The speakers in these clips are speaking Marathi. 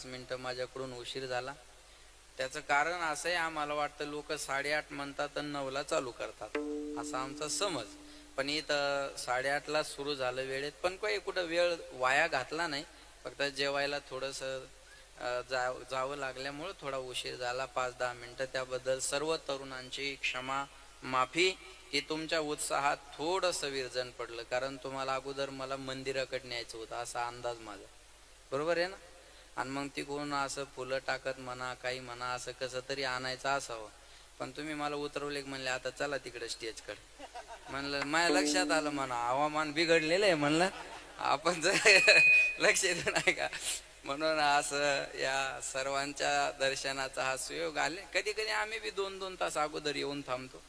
5 मिनिटं माझ्याकडून उशीर झाला. त्याचं कारण असं आहे, आम्हाला वाटतं लोक 8:30 म्हणतात आणि 9ला चालू करतात असा आमचा समज. पण इथं 8:30ला सुरू झालं वेळेत, पण काही कुठं वेळ वाया घातला नाही. फक्त जेवायला थोडंसं जावं लागल्यामुळं थोडा उशीर झाला 5-10 मिनिटं. त्याबद्दल सर्व तरुणांची क्षमा माफी. की तुमच्या उत्साहात थोडंसं विरजण पडलं, कारण तुम्हाला अगोदर मला मंदिराकडे न्यायचं होतं असा अंदाज माझा, बरोबर आहे ना. आणि मग तिकडून असं फुलं टाकत म्हणा काही म्हणा असं कसं तरी आणायचं असावं. पण तुम्ही मला उतरवले म्हणले आता चला तिकडे स्टेजकडे. म्हणलं माझ्या लक्षात आलं म्हणा हवामान बिघडलेलं आहे, म्हणलं आपण जर लक्ष देऊ नाही का. म्हणून असं या सर्वांच्या दर्शनाचा हा सुयोग आले. कधी कधी आम्ही बी 2-2 तास अगोदर येऊन थांबतो,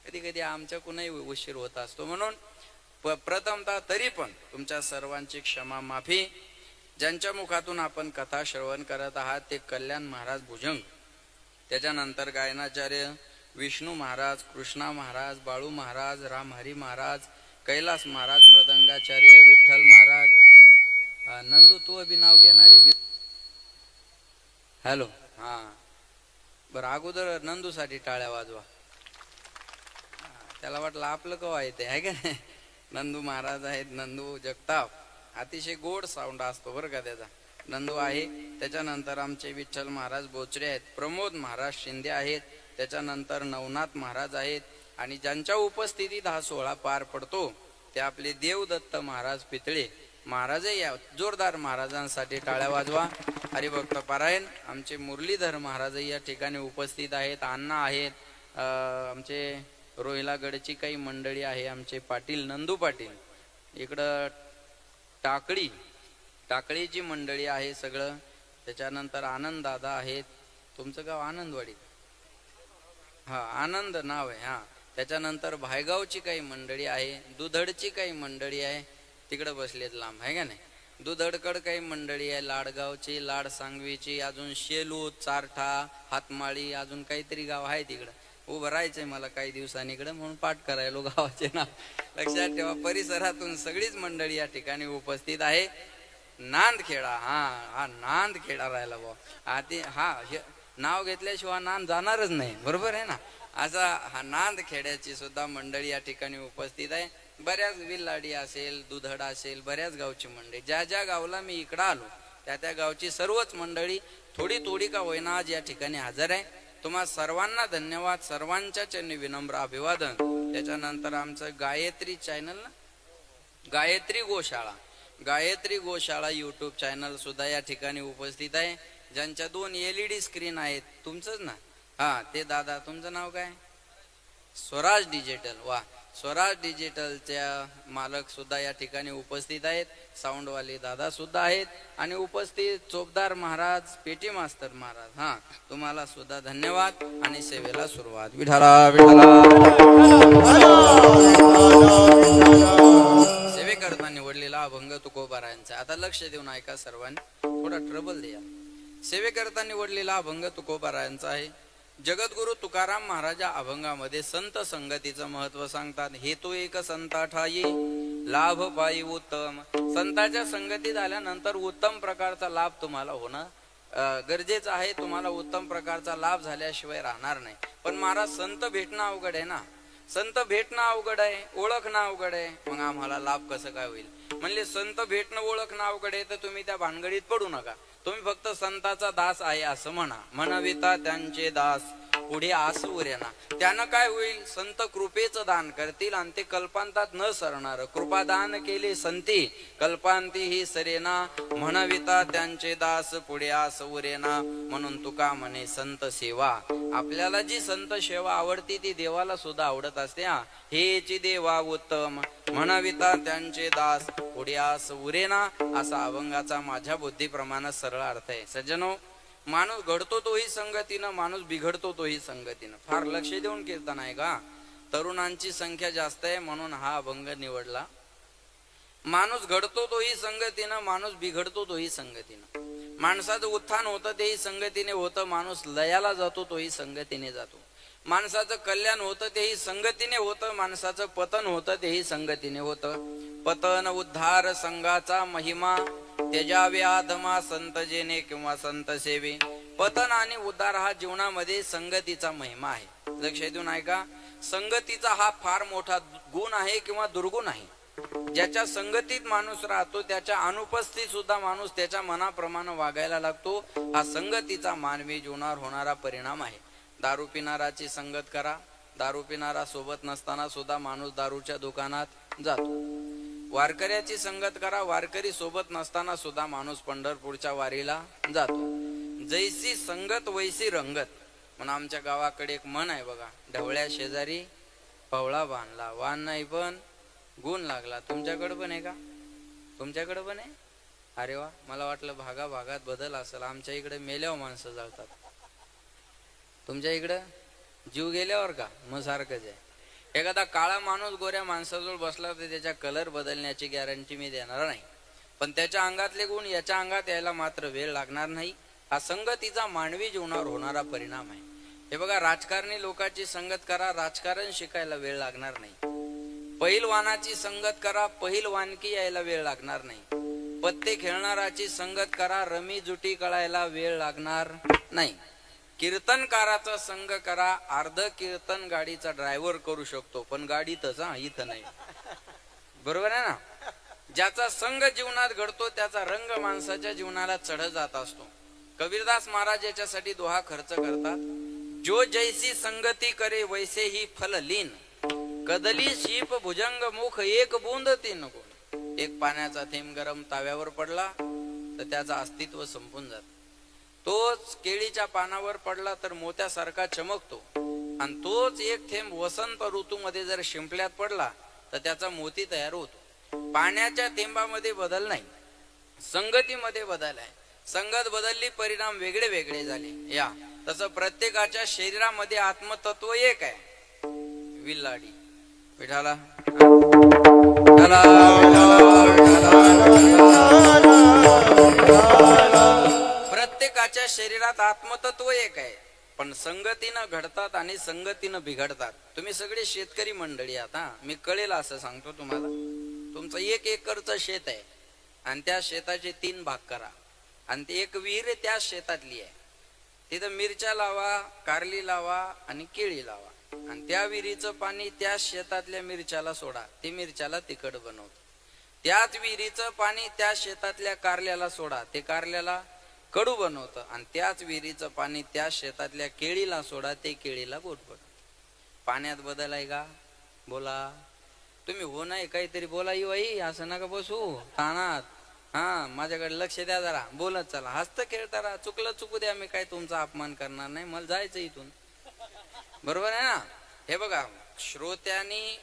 कधी कधी आमच्याकडूनही उशीर होत असतो. म्हणून प्रथमतः तरी पण तुमच्या सर्वांची क्षमा माफी. ज्यांच्या मुखातून आपण कथा श्रवण करत आहात ते कल्याण महाराज भुजंग, त्याच्यानंतर गायनाचार्य विष्णू महाराज, कृष्णा महाराज, बाळू महाराज, रामहरी महाराज, कैलास महाराज, मृदंगाचार्य विठ्ठल महाराज. नंदू तू अभि नाव घेणार आहे? हॅलो, हा बरं, अगोदर नंदू साठी टाळ्या वाजवा. त्याला वाटलं आपलं कवा येते आहे का नाही. नंदू महाराज आहेत, नंदू जगताप. अतिशय गोड साऊंड असतो बरं का त्याचा. नंदू आहे. त्याच्यानंतर आमचे विठ्ठल महाराज बोचरे आहेत, प्रमोद महाराज शिंदे आहेत, त्याच्यानंतर नवनाथ महाराज आहेत. आणि ज्यांच्या उपस्थितीत हा सोहळा पार पडतो ते आपले देवदत्त महाराज पितळे महाराजही या. जोरदार महाराजांसाठी टाळ्या वाजवा. हरिभक्त पारायण आमचे मुरलीधर महाराजही या ठिकाणी उपस्थित आहेत. अण्णा आहेत, आमचे रोहिलागडची काही मंडळी आहे, आमचे पाटील नंदू पाटील. इकडं टाकळीची मंडळी आहे सगळं. त्याच्यानंतर आनंद दादा आहेत. तुमचं गाव आनंदवाडी? हा, आनंद नाव आहे. हा, त्याच्यानंतर भायगावची काही मंडळी आहे, दुधडची काही मंडळी आहे, तिकडे बसलेत लांब आहे का नाही. दुधडकड काही मंडळी आहे, लाडगावची, लाड सांगवीची, अजून शेलू, चारठा, हातमाळी, अजून काहीतरी गाव आहे तिकडं. उभं राहायचंय मला काही दिवसांनी इकडं, म्हणून पाठ करायलो गावाचे नाव. लक्षात ठेवा, परिसरातून सगळीच मंडळी या ठिकाणी उपस्थित आहे. नांदखेडा, हा नांदखेडा राहिला बुवा. हा नाव घेतल्याशिवाय नांद जाणारच नाही, बरोबर आहे ना. असा हा नांदखेड्याची सुद्धा मंडळी या ठिकाणी उपस्थित आहे. बऱ्याच विल्लाडी असेल, दुधड असेल, बऱ्याच गावची मंडळी. ज्या ज्या गावला मी इकडं आलो त्या गावची सर्वच मंडळी थोडी थोडी का होईना आज या ठिकाणी हजर आहे. तुम्हा सर्वांना धन्यवाद, सर्वांच्या चरणी विनम्र अभिवादन. त्याच्यानंतर आमचं गायत्री चॅनल ना, गायत्री गोशाळा YouTube चॅनल सुद्धा या ठिकाणी उपस्थित आहे. ज्यांच्या 2 LED स्क्रीन आहेत, तुमचंच ना? हा, ते दादा, तुमचं नाव काय? स्वराज डिजिटल. वा, स्वराज डिजिटलच्या मालक सुद्धा या ठिकाणी उपस्थित आहेत. साऊंडवाले दादा सुद्धा आहेत. आणि उपस्थित चोपदार महाराज, पेटी मास्तर महाराज, हा तुम्हाला सुद्धा धन्यवाद. आणि सेवेला सुरुवात. विठाला विठाला. सेवेकरता निवडलेला अभंग तुकोबारायांचा. आता लक्ष देऊन ऐका सर्वांनी, थोडा ट्रबल द्या. सेवेकरता निवडलेला अभंग तुकोबारायांचा आहे. जगद्गुरु तुकाराम महाराजा अभंगामध्ये संत संगतीचं महत्व सांगतात. हेतू एक संता ठाई, लाभ पायी उत्तम. संतांच्या संगतीत आल्यानंतर उत्तम प्रकारचा लाभ तुम्हाला होणं गरजेचं आहे. तुम्हाला उत्तम प्रकारचा लाभ झाल्याशिवाय राहणार नाही. पण महाराज संत भेटणं अवघड आहे ना. संत भेटणं अवघड आहे, ओळखणं अवघड आहे, मग आम्हाला लाभ कसं काय होईल? म्हणले संत भेटणं ओळखणं अवघड आहे तर तुम्ही त्या भानगडीत पडू नका. तुम्ही फक्त संताचा दास आहे असं म्हणा. म्हणविता त्यांचे दास पुढे आसुर्याना. त्यानं काय होईल? संत कृपेचं दान करतील आणि ते कल्पांतात न सरणार. कृपादान केले संती, कल्पांती ही सरेना. म्हणविता त्यांचे दास पुढे आसुर्याना. म्हणून तुका म्हणे संत सेवा. आपल्याला जी संत सेवा आवडती ती देवाला सुद्धा आवडत असते. हेची देवा उत्तम, म्हणविता त्यांचे दास पुढे आसुर्याना. असा अभंगाचा माझ्या बुद्धीप्रमाणे सरळ अर्थ आहे. सज्जनो, माणूस घडतो तोही संगतीनं, माणूस बिघडतो तोही संगतीनं. फार लक्ष देऊन कीर्तन आहे का? तरुणांची संख्या जास्त आहे म्हणून हा अभंग निवडला. माणूस घडतो तोही संगतीनं, माणूस बिघडतो तोही संगतीनं. माणसाचं उत्थान होतं तेही संगतीने होतं, माणूस लयाला जातो तोही संगतीने जातो. माणसाचं कल्याण होतं तेही संगतीने होतं, माणसाचं पतन होतं तेही संगतीने होतं. पतन उद्धार संघाचा महिमा त्याजावे आधमा संत जेने किंवा संत सेवे. पतन आणि उद्धार हा जीवनामध्ये संगतीचा महिमा आहे. लक्ष देऊन ऐका, संगतीचा हा फार मोठा गुण आहे किंवा दुर्गुण आहे. ज्याच्या संगतीत माणूस राहतो त्याच्या अनुपस्थित सुद्धा माणूस त्याच्या मनाप्रमाणे वागायला लागतो. हा संगतीचा मानवी जीवनावर होणारा परिणाम आहे. दारू पिणाराची संगत करा. दारू पिणारा सोबत नसताना सुद्धा माणूस दारूच्या दुकानात जातो. वारकऱ्याची संगत करा. वारकरी सोबत नसताना सुद्धा माणूस पंढरपूरच्या वारीला जातो. जैसी संगत वैसी रंगत म्हणून आमच्या गावाकडे एक म्हण आहे बघा. ढवळ्या शेजारी पवळा बांधला, वान नाही पण गुण लागला. तुमच्याकडे पण आहे का? तुमच्याकडे पण आहे? अरे वा, मला वाटलं भागाभागात बदल असेल. आमच्या इकडे मेल्यावर माणसं जळतात. तुमच्या इकडं जीव गेल्यावर का? मग सारखंच आहे. एखादा काळा माणूस गोऱ्या माणसाजवळ बसला तर त्याच्या कलर बदलण्याची गॅरंटी मी देणार नाही, पण त्याच्या अंगातले गुण याच्या अंगात यायला मात्र वेळ लागणार नाही. हा संगतीचा मानवी जीवनावर होणारा परिणाम आहे. हे बघा, राजकारणी लोकांची संगत करा. राजकारण शिकायला वेळ लागणार नाही. पहिलवानाची संगत करा. पहिलवानकी यायला वेळ लागणार नाही. पत्ते खेळणाराची संगत करा. रमी जुटी कळायला वेळ लागणार नाही. कीर्तनकाराचा संग करा. अर्ध कीर्तन गाडीचा ड्रायव्हर करू शकतो, पण गाडीतच, इथं नाही. बरोबर आहे ना? ज्याचा संग जीवनात घडतो त्याचा रंग माणसाच्या जीवनाला चढ जात असतो. कबीरदास महाराज याच्यासाठी दोहा खर्च करतात. जो जैसी संगती करे वैसे ही फल लीन. कदली शीप भुजंग मुख एक बूंद तीन गुण. एक पाण्याचा थेंब गरम ताव्यावर पडला तर त्याचं अस्तित्व संपून जात. तोच केळीच्या पानावर पडला तर मोत्यासारखा चमकतो, आणि तोच एक थेंब वसंत ऋतूमध्ये जर शिंपल्यात पडला तर त्याचा मोती तयार होतो. पाण्याच्या थेंबामध्ये बदल नाही, संगतीमध्ये बदल आहे. संगत बदलली, परिणाम वेगळे वेगळे झाले. या तसं प्रत्येकाच्या शरीरामध्ये आत्मतत्व एक आहे. विल्लाडी विठाला प्रत्येकाच्या शरीरात आत्मतत्व एक आहे, पण संगतीनं घडतात आणि संगतीनं बिघडतात. तुम्ही सगळे शेतकरी मंडळी आता, मी कळेल असं सांगतो तुम्हाला. तुमचं 1 एकरचं शेत आहे आणि त्या शेताचे 3 भाग करा, आणि ती एक विहीर त्या शेतातली आहे. तिथं मिरच्या लावा, कारली लावा आणि केळी लावा, आणि त्या विहिरीचं पाणी त्या शेतातल्या मिरच्याला सोडा. ते मिरच्याला तिखट बनवतं. त्याच विहिरीचं पाणी त्या शेतातल्या कारल्याला सोडा. ते कारल्याला कडू बनवतं. आणि त्याच विहिरीचं पाणी त्या शेतातल्या केळीला सोडा. ते केळीला गोड बनवतं. पाण्यात बदल आहे का? बोला. तुम्ही हो नाही काहीतरी बोला. बाई असं नका बसू ताणात. हा, माझ्याकडे लक्ष द्या जरा. बोलत चला, हसत खेळता राहा. चुकलं चुकू द्या, मी काय तुमचा अपमान करणार नाही. मला जायचं इथून. बरोबर आहे ना? हे बघा, श्रोत्यानी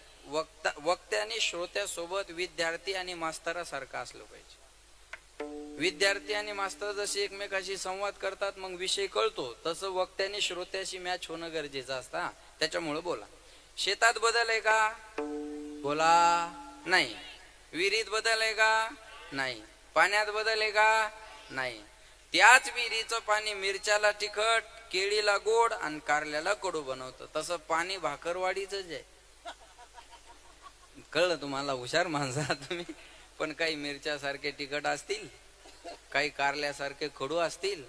वक्त्यानी श्रोत्यासोबत विद्यार्थी आणि मास्तरासारखं असलं पाहिजे. विद्यार्थी आणि मास्तर जसे एकमेकाशी संवाद करतात मग विषय कळतो, तसं वक्त्याने श्रोत्याशी मॅच होणं गरजेचं असतं. त्याच्यामुळे बोला. शेतात बदल आहे का? बोला. नाही. विहिरीत बदल आहे का? नाही. पाण्यात बदल आहे का? नाही. त्याच विहिरीचं पाणी मिरच्याला तिखट, केळीला गोड आणि कारल्याला कडू बनवतं. तसं पाणी भाकरवाडीच आहे. कळलं तुम्हाला? हुशार माणसा तुम्ही. पण काही मिरच्या सारखे तिखट असतील, काही कारल्यासारखे कडू असतील,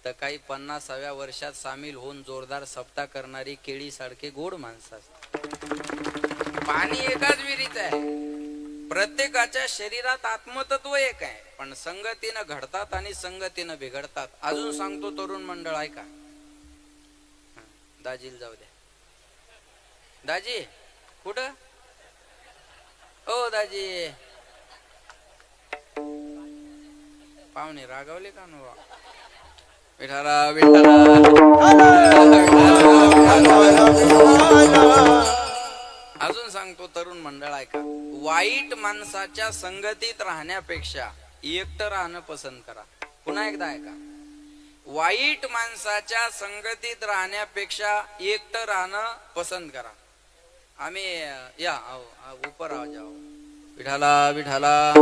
तर काही 50व्या वर्षात सामील होऊन जोरदार सप्ताह करणारी केळी सारखे गोड माणसं असतात. पाणी एकाच विहिरीच आहे. प्रत्येकाच्या शरीरात आत्मतत्व एक आहे, पण संगतीनं घडतात आणि संगतीनं बिघडतात. अजून सांगतो तरुण मंडळ ऐका. दाजीला जाऊ द्या. दाजी कुठं? ओ दाजी. पाहुणे रागावले का नो? विठाला विठाला. अजून सांगतो तरुण मंडळ ऐका. वाईट माणसाच्या संगतीत राहण्यापेक्षा एकटं राहणं पसंत करा. पुन्हा एकदा ऐका. वाईट माणसाच्या संगतीत राहण्यापेक्षा एकटं राहणं पसंत करा. आम्ही या ऊपर आ जाओ. विठाला विठाला.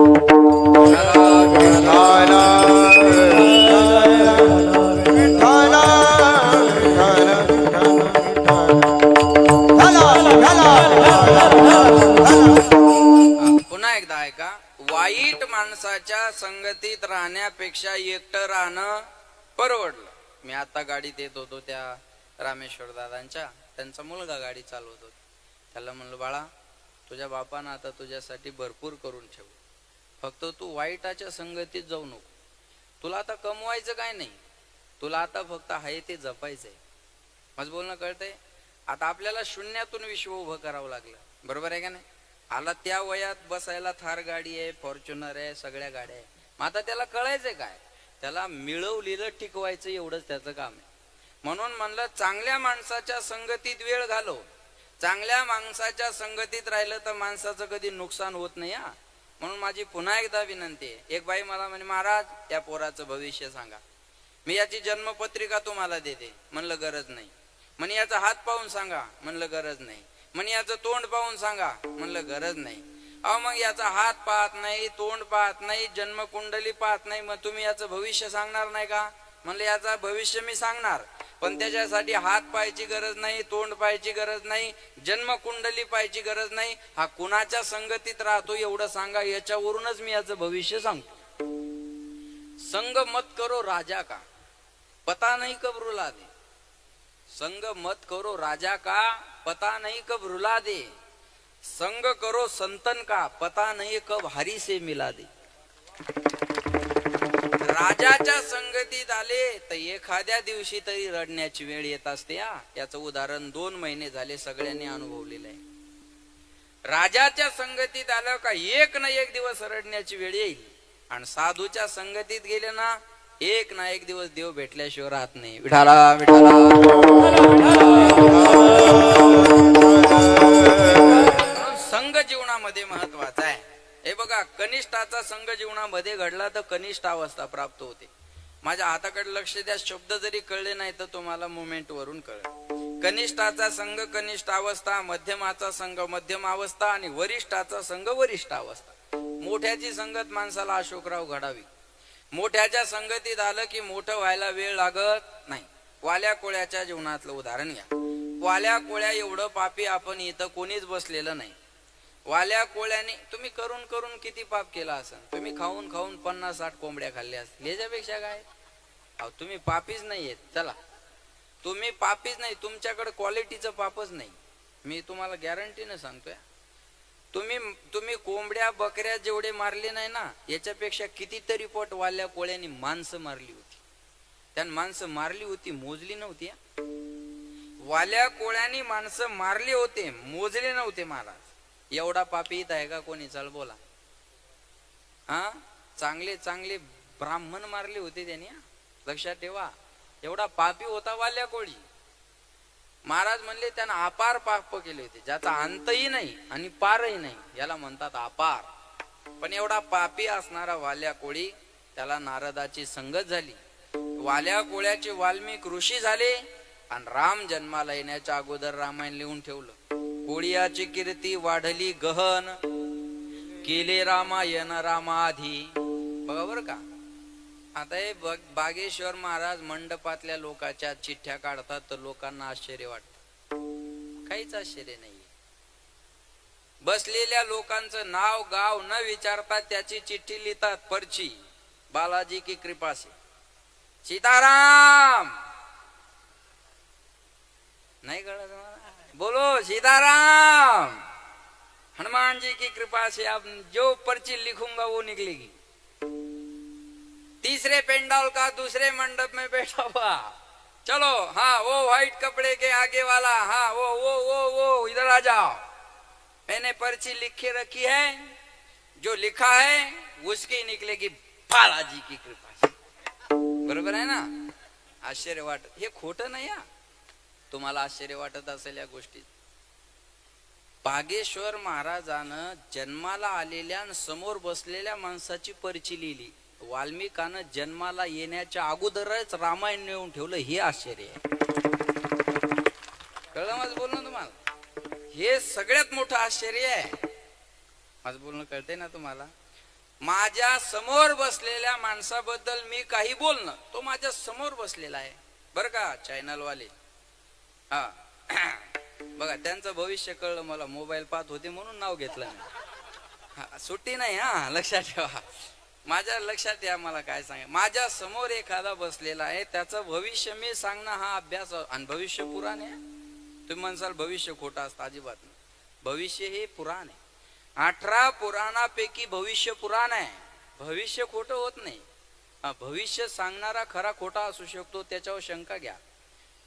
पुन्हा एकदा ऐका. वाईट माणसाच्या संगतीत राहण्यापेक्षा एकटं राहणं परवडलं. मी आता गाडीत येत होतो त्या रामेश्वर दादांच्या, त्यांचा मुलगा गाडी चालवत होता. त्याला म्हणलं, बाळा तुझ्या बापानं आता तुझ्यासाठी भरपूर करून ठेव, फक्त तू वाईटाच्या संगतीत जाऊ नको. तुला आता कमवायचं काय नाही, तुला आता फक्त आहे ते जपायचंय. माझं बोलणं कळतंय? आता आपल्याला शून्यातून विश्व उभं करावं लागलं, बरोबर आहे का नाही? आला त्या वयात बसायला थार गाडी आहे, फॉर्च्युनर आहे, सगळ्या गाड्या आहे. मग आता त्याला कळायचंय काय? त्याला मिळवलेलं टिकवायचं, एवढंच त्याचं काम आहे. म्हणून म्हणलं चांगल्या माणसाच्या संगतीत वेळ घालव. चांगल्या माणसाच्या संगतीत राहिलं तर माणसाचं कधी नुकसान होत नाही. हा, म्हणून माझी पुन्हा एकदा विनंती आहे. एक बाई मला म्हणे, महाराज या पोराचं भविष्य सांगा. मी याची जन्मपत्रिका तुम्हाला देते. म्हणलं गरज नाही. म्हणे याचा हात पाहून सांगा. म्हणलं गरज नाही. म्हणे याचं तोंड पाहून सांगा. म्हणलं गरज नाही. अहो मग याचा हात पाहत नाही, तोंड पाहत नाही, जन्मकुंडली पाहत नाही, मग तुम्ही याचं भविष्य सांगणार नाही का? म्हणलं याचा भविष्य मी सांगणार, पण त्याच्यासाठी हात पाहायची गरज नाही, तोंड पाहायची गरज नाही, जन्मकुंडली पाहायची गरज नाही. हा कुणाच्या संगतीत राहतो एवढं सांगा, याच्यावरूनच मी याचं भविष्य सांगतो. संग मत करो राजा का, पता नहीं कब रुला दे. संग मत करो राजा का, पता नहीं कब रुला दे. संग करो संतन का, पता नहीं कब हरी से मिला दे. राजाच्या संगतीत आले तर एखाद्या दिवशी तरी रडण्याची वेळ येत असते. याचं उदाहरण 2 महिने झाले सगळ्यांनी अनुभवलेलं आहे. राजाच्या संगतीत आलं का एक ना एक दिवस रडण्याची वेळ येईल. आणि साधूच्या संगतीत गेले ना एक ना एक दिवस देव भेटल्याशिवाय राहत नाही. विठाला संघ जीवनामध्ये महत्वाचा आहे. हे बघा, कनिष्ठाचा संघ जीवनामध्ये घडला तर कनिष्ठ अवस्था प्राप्त होते. माझ्या हाताकडे लक्ष द्या, शब्द जरी कळले नाही तर तुम्हाला मुवमेंट वरून कळेल. कनिष्ठाचा संघ कनिष्ठ अवस्था, मध्यमाचा संघ मध्यम अवस्था आणि वरिष्ठाचा संघ वरिष्ठ अवस्था. मोठ्याची संगत माणसाला अशोकराव घडावी. मोठ्याच्या संगतीत आलं की मोठं व्हायला वेळ लागत नाही. वाल्या कोळ्याच्या जीवनातलं उदाहरण घ्या. वाल्या कोळ्या एवढं पापी आपण इथं कोणीच बसलेलं नाही. वाल्या कोळ्याने तुम्ही करून करून किती पाप केला असेल. तुम्ही खाऊन खाऊन 50-60 कोंबड्या खाल्ल्या असतील. याच्यापेक्षा काय? अहो तुम्ही पापीच नाहीयेत. चला, तुम्ही पापीच नाही, तुमच्याकडे क्वालिटीचं पापच नाही. मी तुम्हाला गॅरंटीने सांगतोय. तुम्ही कोंबड्या बकऱ्या जेवढे मारले नाही ना, याच्यापेक्षा कितीतरी पट वाल्या कोळ्यांनी माणसं मारली होती. त्यानं माणसं मारली होती, मोजली नव्हती. वाल्या कोळ्यांनी माणसं मारली होते, मोजले नव्हते. महाराज एवढा पापी इथं आहे का कोणी? चल बोला. हा, चांगले चांगले ब्राह्मण मारले होते त्यांनी. लक्षात ठेवा, एवढा पापी होता वाल्या कोळी. महाराज म्हणले त्यानं अपार पाप केले होते, ज्याचा अंतही नाही आणि पारही नाही, याला म्हणतात अपार. पण एवढा पापी असणारा वाल्या कोळी, त्याला नारदाची संगत झाली. वाल्या कोळ्याचे वाल्मिक ऋषी झाले आणि राम जन्माला येण्याच्या अगोदर रामायण लिहून ठेवलं. कोळियाची कीर्ती वाढली गहन, केले रामायण रामाधी. बघा बर का, आता हे बागेश्वर महाराज मंडपातल्या लोकांच्या चिठ्ठ्या काढतात तर लोकांना आश्चर्य वाटतं. काहीच आश्चर्य नाही. बसलेल्या लोकांचं नाव गाव न विचारता त्याची चिठ्ठी लिहितात. पर्ची, बालाजी की कृपा से सीताराम. नहीं कळत? बोलो सीताराम. हनुमान जी की कृपा से आप जो पर्ची लिखूंगा वो निकलेगी. तीसरे पेंडाल का दूसरे मंडप में बैठा हुआ, चलो हाँ वो व्हाइट कपड़े के आगे वाला, हाँ वो इधर आ जाओ. मैंने पर्ची लिख के रखी है, जो लिखा है उसकी निकलेगी बालाजी की कृपा से. बरोबर आहे ना? आश्चर्य वाटत, हे खोटं नाही. तुम्हाला आश्चर्य वाटत असेल या गोष्टीत. बागेश्वर महाराजानं जन्माला आलेल्या समोर बसलेल्या माणसाची पर्ची लिहिली. वाल्मिकानं जन्माला येण्याच्या अगोदरच रामायण नेऊन ठेवलं. हे आश्चर्य आहे. कळलं माझं बोलणं तुम्हाला? हे सगळ्यात मोठं आश्चर्य आहे. माझं बोलणं कळतंय ना तुम्हाला? माझ्या समोर बसलेल्या माणसाबद्दल मी काही बोलणं, तो माझ्या समोर बसलेला आहे बरं का. चॅनलवाले हा बघा, त्यांचं भविष्य कळलं मला. मोबाईल पाहत होते म्हणून नाव घेतलं. सुट्टी नाही. हा, लक्षात ठेवा. माझ्या लक्षात या, मला काय सांगा, माझ्या समोर एखादा बसलेला आहे, त्याचं भविष्य मी सांगणं हा अभ्यास, आणि भविष्य पुराण आहे. तुम्ही म्हणसाल भविष्य खोटं असतं, अजिबात नाही. भविष्य हे पुराण आहे. 18 पुराणापैकी भविष्य पुराण आहे. भविष्य खोटं होत नाही. भविष्य सांगणारा खरा खोटा असू शकतो, त्याच्यावर शंका घ्या.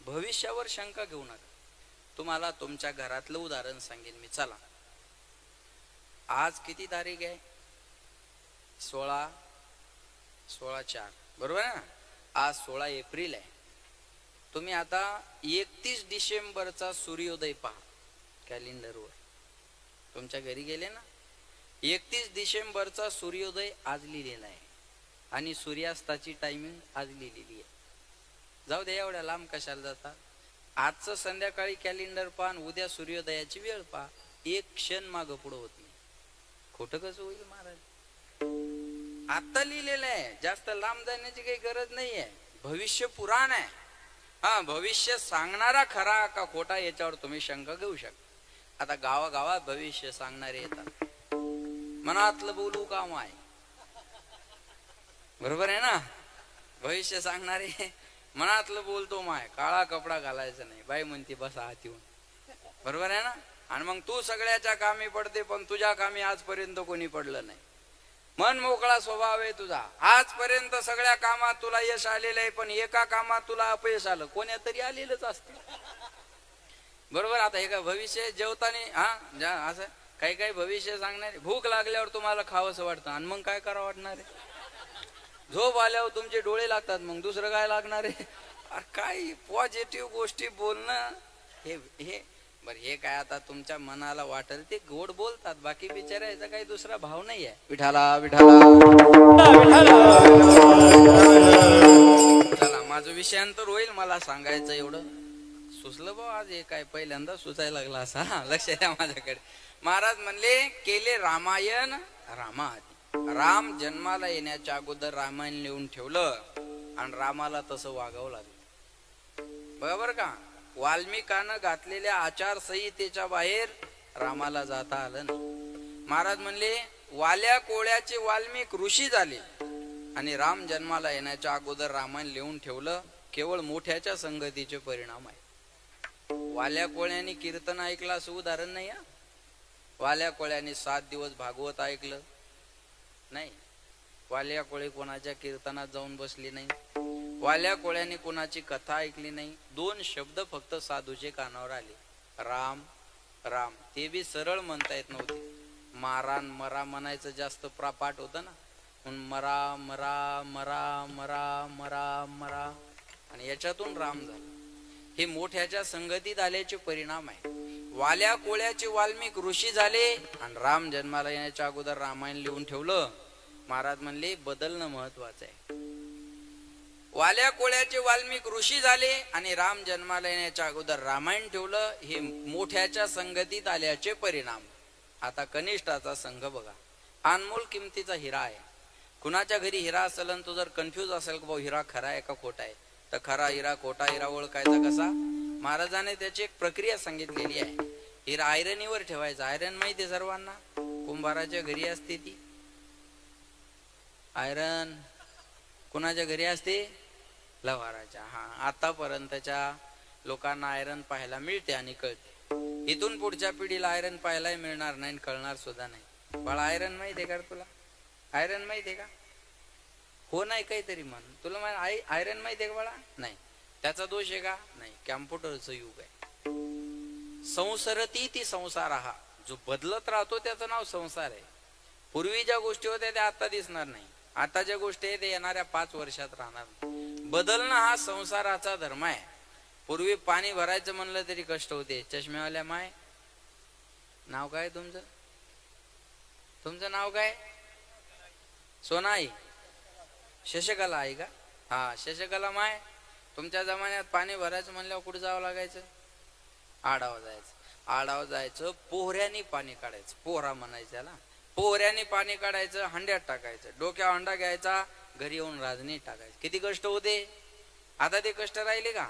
भविष्यावर शंका घेऊ नका. तुम्हाला तुमच्या घरातलं उदाहरण सांगेन मी. चला, आज किती तारीख आहे? 16/4 बरोबर आहे ना? आज 16 एप्रिल आहे. तुम्ही आता 31 डिसेंबरचा सूर्योदय पहा कॅलेंडरवर. तुमच्या घरी गेले ना, 31 डिसेंबरचा सूर्योदय आज लिहिलेला आहे आणि सूर्यास्ताची टायमिंग आज लिहिलेली आहे. जाऊ दे, एवढ्या लांब कशाला जाता? आजचं संध्याकाळी कॅलेंडर पहा, उद्या सूर्योदयाची वेळ पहा. एक क्षण मागं पुढं होत नाही. खोटं कसं होईल महाराज? आता लिहिलेलं आहे, जास्त लांब जाण्याची काही गरज नाहीये. भविष्य पुराण आहे. हा, भविष्य सांगणारा खरा का खोटा याच्यावर तुम्ही शंका घेऊ शकता. आता गावागावात भविष्य सांगणारे येतात. मनातलं बोलू काम आहे, बरोबर आहे ना? भविष्य सांगणारे मनातलं बोलतो माय, काळा कपडा घालायचा नाही, बाई म्हणते बसा हात येऊन, बरोबर आहे ना? आणि मग तू सगळ्याच्या कामी पडते, पण तुझ्या कामी आजपर्यंत कोणी पडलं नाही. मन मोकळा स्वभाव आहे तुझा. आजपर्यंत सगळ्या कामात तुला यश आलेलं आहे, पण एका कामात तुला अपयश आलं. कोण्या तरी आलेलंच असतं, बरोबर? आता हे का भविष्य जेवताना असं काही काही भविष्य सांगणारे, भूक लागल्यावर तुम्हाला खावंसं वाटतं, आणि मग काय करावं वाटणार आहे? झोप आल्यावर तुमचे डोळे लागतात, मग दुसरं काय लागणार आहे? काय पॉझिटिव्ह गोष्टी बोलणं हे बरं. हे काय आता तुमच्या मनाला वाटेल ते गोड बोलतात, बाकी बिचारायचा काही दुसरा भाव नाही आहे. विठाला विठाला. चला, माझं विषयांतर होईल. मला सांगायचं एवढं सुचलं बा आज. हे काय पहिल्यांदा सुचायला लागला असा. लक्ष द्या माझ्याकडे. महाराज म्हणले, केले रामायण रामाआधी. राम जन्माला येण्याच्या अगोदर रामायण लिहून ठेवलं, आणि रामाला तसं वागावं लागलं, बरोबर का? वाल्मिकानं घातलेल्या आचारसंहितेच्या बाहेर रामाला जाता आलं नाही. महाराज म्हणले, वाल्या कोळ्याचे वाल्मिक ऋषी झाले, आणि राम जन्माला येण्याच्या अगोदर रामायण लिहून ठेवलं. केवळ मोठ्याच्या संगतीचे परिणाम आहे. वाल्या कोळ्याने कीर्तन ऐकलं असं उदाहरण नाही. वाल्या कोळ्याने 7 दिवस भागवत ऐकलं नाही. वाल्या कोळे कोणाच्या कीर्तनात जाऊन बसली नाही. वाल्या कोळ्याने कोणाची कथा ऐकली नाही. 2 शब्द फक्त साधूचे कानावर आले, राम राम. ते बी सरळ म्हणता येत नव्हते. मारान मरा म्हणायचं जास्त पाठ होतं ना, म्हणून मरा मरा मरा मरा मरा मरा, आणि याच्यातून राम झाला. हे मोठ्याच्या संगतीत आल्याचे परिणाम आहे. वाल्या कोळ्याचे वाल्मिक ऋषी झाले, आणि राम जन्माला येण्याच्या अगोदर रामायण लिहून ठेवलं. महाराज म्हणले, बदलणं महत्वाचं आहे. वाल्या कोळ्याचे वाल्मिक ऋषी झाले, आणि राम जन्माला येण्याच्या अगोदर रामायण ठेवलं. हे मोठ्याच्या संगतीत आल्याचे परिणाम. आता कनिष्ठाचा संघ बघा, अनमोल किमतीचा हिरा आहे. कुणाच्या घरी हिरा असेल, आणि तो जर कन्फ्युज असेल की भाऊ हिरा खरा आहे का खोटा आहे, तर खरा हिरा खोटा हिरा ओळखायचा कसा? महाराजाने त्याची एक प्रक्रिया सांगितलेली आहे. हिरा आयरनीवर ठेवायचा. आयरन माहिती आहे सर्वांना, कुंभाराच्या घरी असते ती आयरन. कुणाच्या घरी असते? लव्हाराच्या. हा, आतापर्यंतच्या लोकांना आयरन पाहायला मिळते आणि कळते. इथून पुढच्या पिढीला आयरन पाहायला मिळणार नाही, कळणार सुद्धा नाही. बाळा, आयरन माहिती आहे का तुला? आयरन माहिती आहे का? हो नाही काहीतरी म्हण. तुला आयरन माहिती आहे का बाळा? नाही. त्याचा दोष आहे का? नाही. कॅम्प्युटरचं युग आहे. संसरती ती संसार. हा जो बदलत राहतो त्याचं नाव संसार आहे. पूर्वी ज्या गोष्टी होत्या त्या आता दिसणार नाही. आता ज्या गोष्टी आहेत ते येणाऱ्या 5 वर्षात राहणार नाही. बदलणं हा संसाराचा धर्म आहे. पूर्वी पाणी भरायचं म्हणलं तरी कष्ट होते. चष्म्यावाल्या माय, नाव काय तुमचं? तुमचं नाव काय? सोनाई? शशकला आहे का? हा, शशकला माय. तुमच्या जमान्यात पाणी भरायचं म्हणल्यावर कुठे जावं लागायचं? आडावं जायचं. आडावं जायचं, पोहऱ्याने पाणी काढायचं. पोहरा म्हणायचं त्याला. पोहऱ्याने पाणी काढायचं, हंड्यात टाकायचं. डोक्या हंडा घ्यायचा, घरी येऊन राजनी टाकायचं. किती कष्ट होते. आता ते कष्ट राहिले का?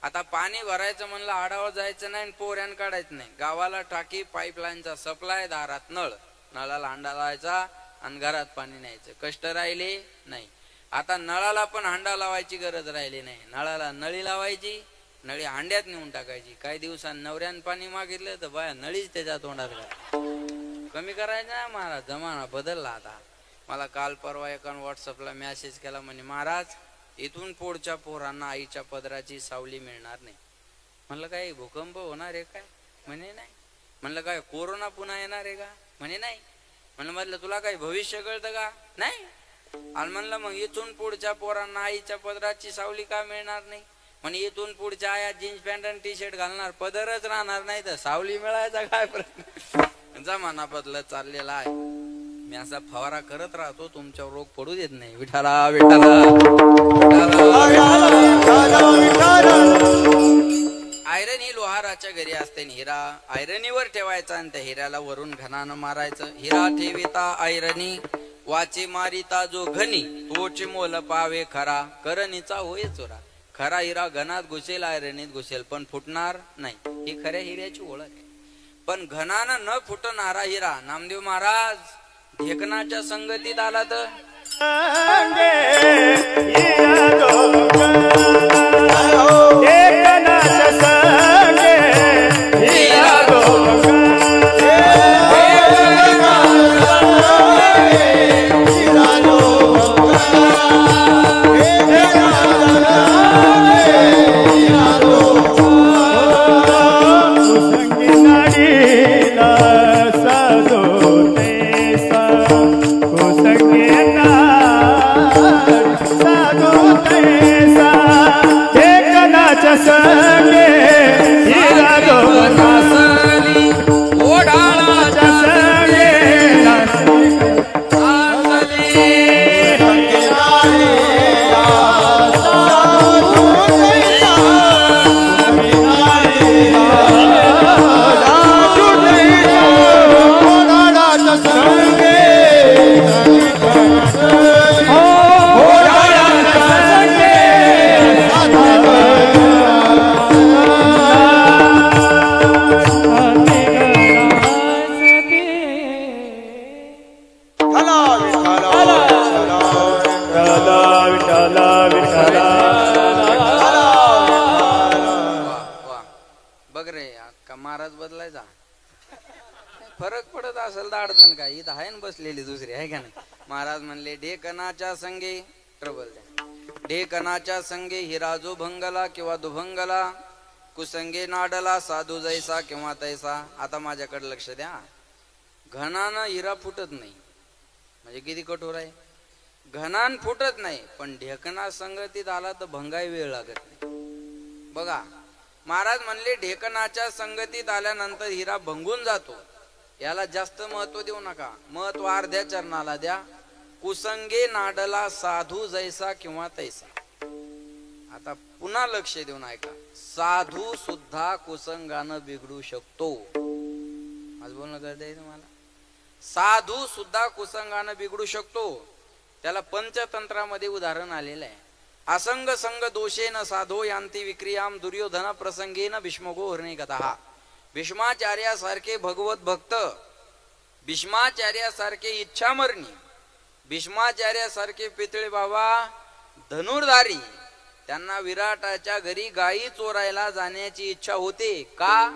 आता पाणी भरायचं म्हणलं आडावं जायचं नाही, पोहऱ्यान काढायचं नाही. गावाला टाकी, पाईपलाईनचा सप्लाय, दारात नळ, नळाला हंडा लावायचा, आणि घरात पाणी न्यायचं, कष्ट राहिले नाही. आता नळाला पण हांडा लावायची गरज राहिली नाही, नळाला नळी लावायची, नळी हांड्यात नेऊन टाकायची. काही दिवसांनी नवऱ्यानं पाणी मागितलं तर बाया नळीच त्याच्या तोंडात कमी करायचं ना. महाराज जमाना बदलला आता. मला काल परवा एकानं व्हॉट्सअपला मेसेज केला, म्हणे महाराज इथून पुढच्या पोरांना आईच्या पदराची सावली मिळणार नाही. म्हणलं काय भूकंप होणार आहे काय? म्हणे नाही. म्हणलं काय कोरोना पुन्हा येणार आहे का? म्हणे नाही. म्हणलं तुला काही भविष्य कळतं का? नाही. आणि म्हणलं मग इथून पुढच्या पोरांना आईच्या पदराची सावली का मिळणार नाही? म्हणे इथून पुढच्या आया जीन्स पॅन्ट आणि टी शर्ट घालणार, पदरच राहणार नाही तर सावली मिळायचा काय प्रश्न? जमाना बदलत चाललेला आहे. मी असा फवारा करत राहतो, तुमच्यावर रोग पडू देत नाही. विठाला विठाला आयरन ही लोहाराच्या घरी असते. हिरा आयरनीवर ठेवायचा आणि त्या हिऱ्याला वरून घणानं मारायचं. हिरा ठेविता आयरनी वाचे मारिता जो घनी, तोचे मोल पावे खरा, करणीचा होय चोरा. खरा हिरा घनात घुसेल, आयरनीत घुसेल, पण फुटणार नाही. ही खऱ्या हिऱ्याची ओळख आहे. पण घनानं न फुटणारा हिरा नामदेव महाराज ढेकणाच्या संगतीत आला तर महाराज बदलायचा फरक पडत असेल तर अडचण काय? इथं आहे ना बसलेली दुसरी, आहे का नाही? महाराज म्हणले ढेकणाच्या संगे ट्रबल द्या. ढेकणाच्या संगे हिरा जो भंगला किंवा दुभंगला, कुसंगे नाडला साधू जैसा किंवा तैसा. आता माझ्याकडे लक्ष द्या. घणानं हिरा फुटत नाही म्हणजे किती कठोर आहे. घणान फुटत नाही, पण ढेकणा संगतीत आला तर भंगाई वेळ लागत नाही. बघा महाराज म्हणले ढेकणाच्या संगतीत आल्यानंतर हिरा भंगून जातो. याला जास्त महत्व देऊ नका, महत्व अर्ध्या चरणाला द्या. कुसंगे नाडला साधू जैसा किंवा तैसा. आता पुन्हा लक्ष देऊन ऐका. साधू सुद्धा कुसंगानं बिघडू शकतो. आज बोलणं कळतंय तुम्हाला? साधू सुद्धा कुसंगानं बिघडू शकतो. त्याला पंचतंत्रामध्ये उदाहरण आलेलं आहे. असंग संग दोषेन साधो यांती विक्रियाम दुर्योधन प्रसंगेन भीष्मको हरणिकतः. भीष्माचार्यासारखे भगवत भक्त, भीष्माचार्यासारखे इच्छामरणी, भीष्माचार्यासारखे पितळे बाबा धनुर्धारी, त्यांना विराटाच्या घरी गायी चोरायला जाण्याची इच्छा होते. का?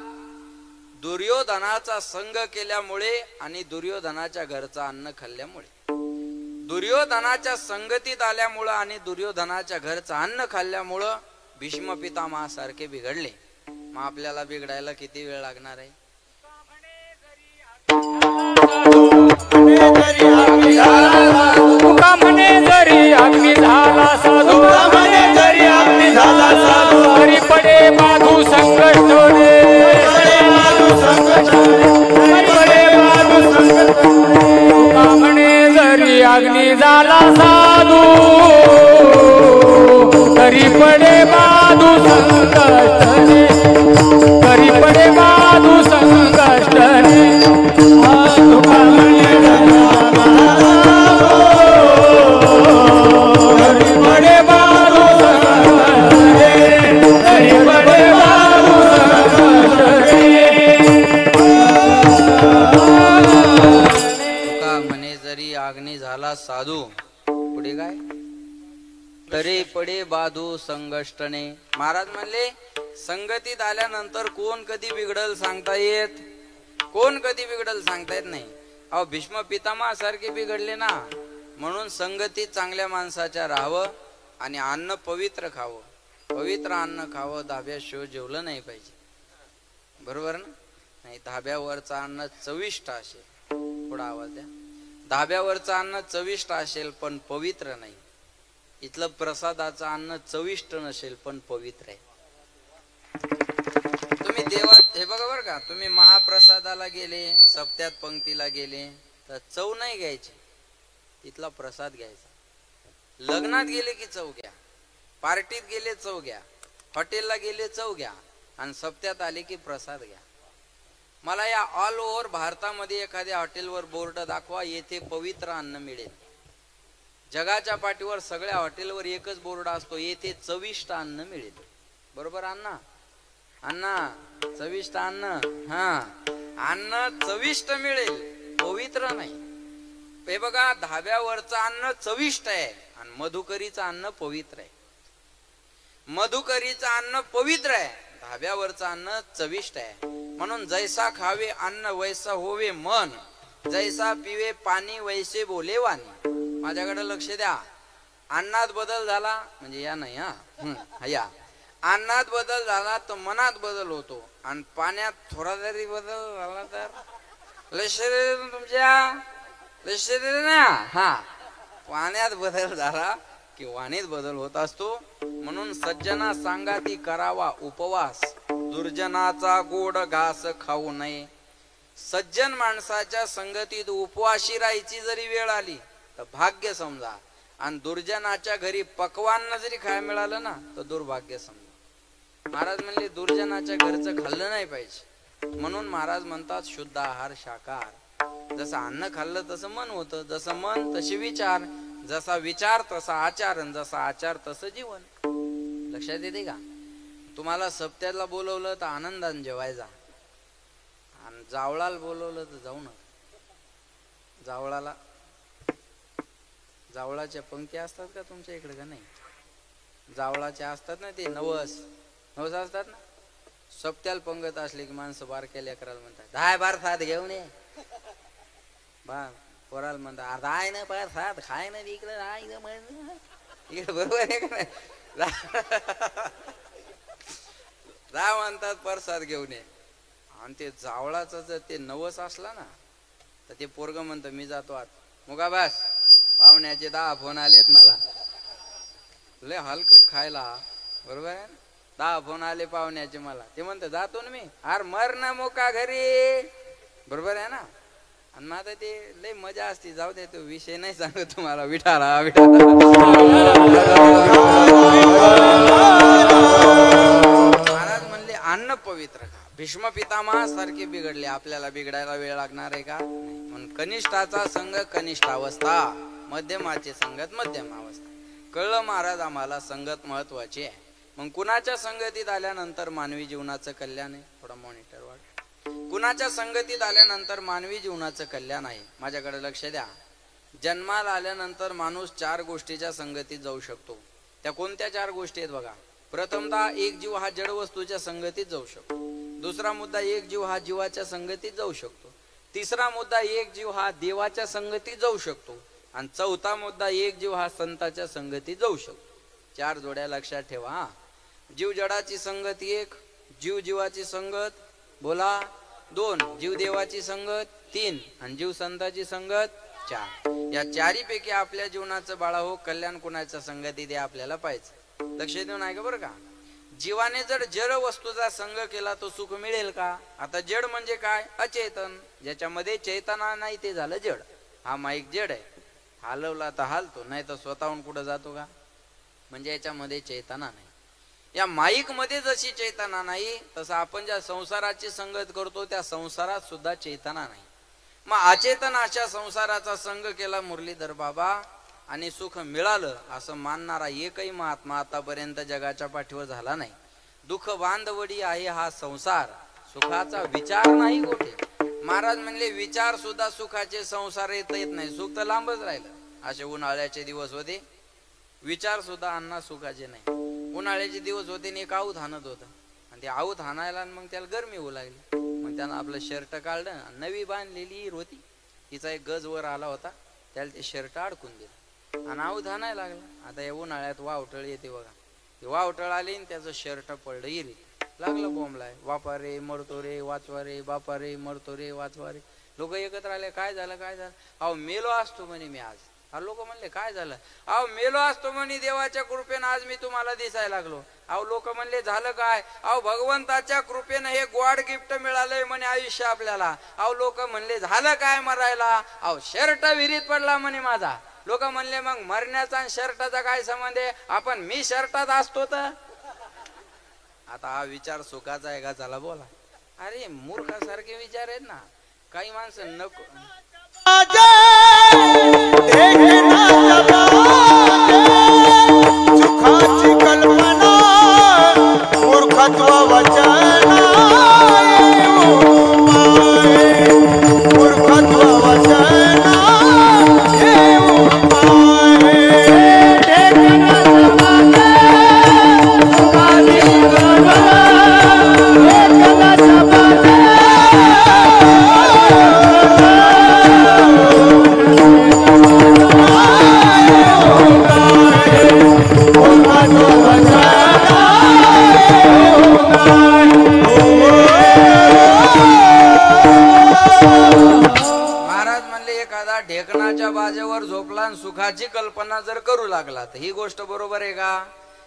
दुर्योधनाचा संग केल्यामुळे आणि दुर्योधनाच्या घरचा अन्न खाल्ल्यामुळे. दुर्योधनाच्या संगतीत आल्यामुळं आणि दुर्योधनाच्या घरचं अन्न खाल्ल्यामुळं भीष्म पितामहासारखे बिघडले. मग आपल्याला बिघडायला किती वेळ लागणार आहे? तुका म्हणे जरी अग्नी झाला साधू, तरी पडे बाधू संकट रे. तुका म्हणे जरी अग्नी झाला साधू, तरी पडे बाधू संकट रे. तरी पडे बाधू संकट रे. तुका म्हणे वडे बाधू संगष्टने. महाराज म्हणले संगतीत आल्यानंतर कोण कधी बिघडल सांगता येत, कोण कधी बिघडल सांगता येत नाही. अहो भीष्म पितामहा सारखे बिघडले ना. म्हणून संगतीत चांगल्या माणसाच्या राहावं आणि अन्न पवित्र खावं. पवित्र अन्न खावं, धाब्याशिवाय जेवलं नाही पाहिजे, बरोबर ना. नाही धाब्यावरचं अन्न चविष्ट असेल, थोडा आवाज द्या. धाब्यावरचं अन्न चविष्ट असेल पण पवित्र नाही. इथलं प्रसादाचं अन्न चविष्ट नसेल पण पवित्र आहे. तुम्ही देवात हे बघा बरं का, तुम्ही महाप्रसादाला गेले, सप्त्यात पंक्तीला गेले तर चव नाही घ्यायची, तिथला प्रसाद घ्यायचा. लग्नात गेले की चव घ्या, पार्टीत गेले चव घ्या, हॉटेलला गेले चव घ्या, आणि सप्त्यात आले की प्रसाद घ्या. मला या ऑल ओव्हर भारतामध्ये एखाद्या हॉटेलवर बोर्ड दाखवा, येथे पवित्र अन्न मिळेल. जगाच्या पाठीवर सगळ्या हॉटेलवर एकच बोर्ड असतो, येथे चविष्ट अन्न मिळेल. बरोबर अण्णा, अण्णा चविष्ट अन्न, हा अन्न चविष्ट मिळेल, पवित्र नाही. हे बघा धाब्यावरचं अन्न चविष्ट आहे आणि मधुकरीचं अन्न पवित्र आहे. मधुकरीचं अन्न पवित्र आहे, धाब्यावरचं अन्न चविष्ट आहे. म्हणून जैसा खावे अन्न वैसा होवे मन, जैसा पिवे पाणी वैसे बोले वाणी. माझ्याकडे लक्ष द्या. अन्नात बदल झाला म्हणजे या नाही हा या अन्नात बदल झाला तर मनात बदल होतो, आणि पाण्यात थोडा जरी बदल झाला तर लक्ष तुमच्या लक्ष ना. हा पाण्यात बदल झाला की वाणीत बदल होत असतो. म्हणून सज्जना सांगाती करावा उपवास, दुर्जनाचा गोड घास खाऊ नये. सज्जन माणसाच्या संगतीत उपवाशी राहायची जरी वेळ आली तर भाग्य समजा, आणि दुर्जनाच्या घरी पक्वान्न जरी खायला मिळालं ना तर दुर्भाग्य समजा. महाराज म्हणले दुर्जनाच्या घरचं खाल्लं नाही पाहिजे. म्हणून महाराज म्हणतात शुद्ध आहार शाकाहार. जसं अन्न खाल्लं तसं मन होतं, जसं मन तसे विचार, जसा विचार तसा आचार, जसा आचार तसं जीवन. लक्षात येते का. तुम्हाला सप्त्याला बोलवलं तर आनंदाने जेवायचा, आणि जावळाला बोलवलं तर जाऊ नका. जावळाला जावळाच्या पंक्ती असतात का तुमच्या इकडे का नाही. जावळाच्या असतात ना, ते नवस नवस असतात ना. सप्त्याला पंगत असले की माणसं बारक्या लेकराला म्हणतात 10 बार साथ घेऊन ये. बा पोराला म्हणतात अर्धा आहे ना पार साथ खाय ना इकडे इकडे, बरोबर आहे का नाही. जा म्हणतात प्रसाद घेऊन ये. आणि ते जावळाचा जर ते नवस असला ना तर ते पोरग म्हणतं मी जातो आत. मुगा बस पाहुण्याचे 10 फोन आलेत मला, लय हलकट खायला, बरोबर आहे ना. 10 फोन आले पाहुण्याचे मला, ते म्हणतं जातो ना मी. अरे मर ना मोका घरी, बरोबर आहे ना. आणि माझं ते लय मजा असते. जाऊ दे तो विषय नाही सांगत तुम्हाला. विठाला विठाला महाराज म्हणले अन्न पवित्र खा. भीष्म पितामहा सारखे बिघडले, आपल्याला बिघडायला वेळ लागणार आहे का. म्हणून कनिष्ठाचा संघ कनिष्ठ अवस्था, मध्यमाची संगत मध्यम अवस्था. कळलं महाराज आम्हाला संगत महत्वाची आहे. मग कुणाच्या संगतीत आल्यानंतर मानवी जीवनाचं कल्याण आहे. थोडा मॉनिटर वाढ. कुणाच्या संगतीत आल्यानंतर मानवी जीवनाचं कल्याण आहे. माझ्याकडे लक्ष द्या. जन्माला आल्यानंतर माणूस 4 गोष्टीच्या संगतीत जाऊ शकतो. त्या कोणत्या 4 गोष्टी आहेत बघा. प्रथमतः एक जीव हा जड वस्तूच्या संगतीत जाऊ शकतो. दुसरा मुद्दा एक जीव हा जीवाच्या संगतीत जाऊ शकतो. तिसरा मुद्दा एक जीव हा देवाच्या संगतीत जाऊ शकतो. आणि चौथा मुद्दा एक जीव हा संताच्या संगतीत जाऊ शकतो. 4 जोड्या लक्षात ठेवा. जीव जडाची संगत 1, जीव जीवाची संगत बोला 2, जीव देवाची संगत 3, आणि जीव संताची संगत 4. या 4 पैकी आपल्या जीवनाचं बाळा हो कल्याण कुणाच्या संगतीत आहे आपल्याला पाहिजे. लक्ष देऊन आहे का बरं का. जीवाने जर जड वस्तूचा संग केला तो सुख मिळेल का. आता जड म्हणजे काय, अचेतन. ज्याच्यामध्ये चेतना नाही ते झालं जड. हा माईक जड आहे, हलवला तर हालतो, नाही तर स्वतःहून कुठं जातो का. म्हणजे याच्यामध्ये चेतना नाही. या माईक मध्ये जशी चेतना नाही तसं आपण ज्या संसाराची संगत करतो त्या संसारात सुद्धा चेतना नाही. मग अचेतन अशा संसाराचा संग केला मुरलीधर बाबा आणि सुख मिळालं असं मानणारा एकही महात्मा आतापर्यंत जगाच्या पाठीवर झाला नाही. दुःख बांधवडी आहे हा संसार, सुखाचा विचार नाही कुठे. महाराज म्हणले विचार सुद्धा सुखाचे संसार येत नाही. सुख तर लांबच राहिलं. असे उन्हाळ्याचे दिवस होते, विचार सुद्धा अन्ना सुखाचे नाही. उन्हाळ्याचे दिवस होते आणि एक आऊत हाणत होता आणि ते आऊत हाणायला मग त्याला गरमी होऊ लागली. मग त्यानं आपलं शर्ट काढलं, नवी बांधलेली होती, तिचा एक गज वर आला होता, त्याला ते शर्ट अडकून दिलं आणि आऊत हाणायला लागला. आता या उन्हाळ्यात वावटळ येते बघा, ती वावटळ आली आणि त्याचं शर्ट पडलं इरी. लागलं बॉम्बलाय, बापा रे मरतो रे वाचवा रे, बापा रे मरतो रे वाचवा रे. लोक एकत्र आले, काय झालं काय झालं? अहो मेलो असतो म्हणे मी आज. हा लोक म्हणले काय झालं? अहो मेलो असतो म्हणे, देवाच्या कृपेनं आज मी तुम्हाला दिसायला लागलो. अहो लोक म्हणले झालं काय? अहो भगवंताच्या कृपेनं हे गॉड गिफ्ट मिळालंय म्हणे आयुष्य आपल्याला. अहो लोक म्हणले झालं काय मरायला? अहो शर्ट विहिरीत पडला म्हणे माझा. लोक म्हणले मग मरण्याचा आणि शर्टाचा काय संबंध आहे? आपण मी शर्टात असतो तर. आता हा विचार सुखाचा आहे का? चला बोला. अरे मूर्खासारखे विचार आहेत ना. काही माणसं नको सुखाची कल्पना मूर्खत्व वचन मूर्खत्व वचन ढेकणाच्या बाजेवर झोपला आणि सुखाची कल्पना जर करू लागला तर ही गोष्ट बरोबर आहे का?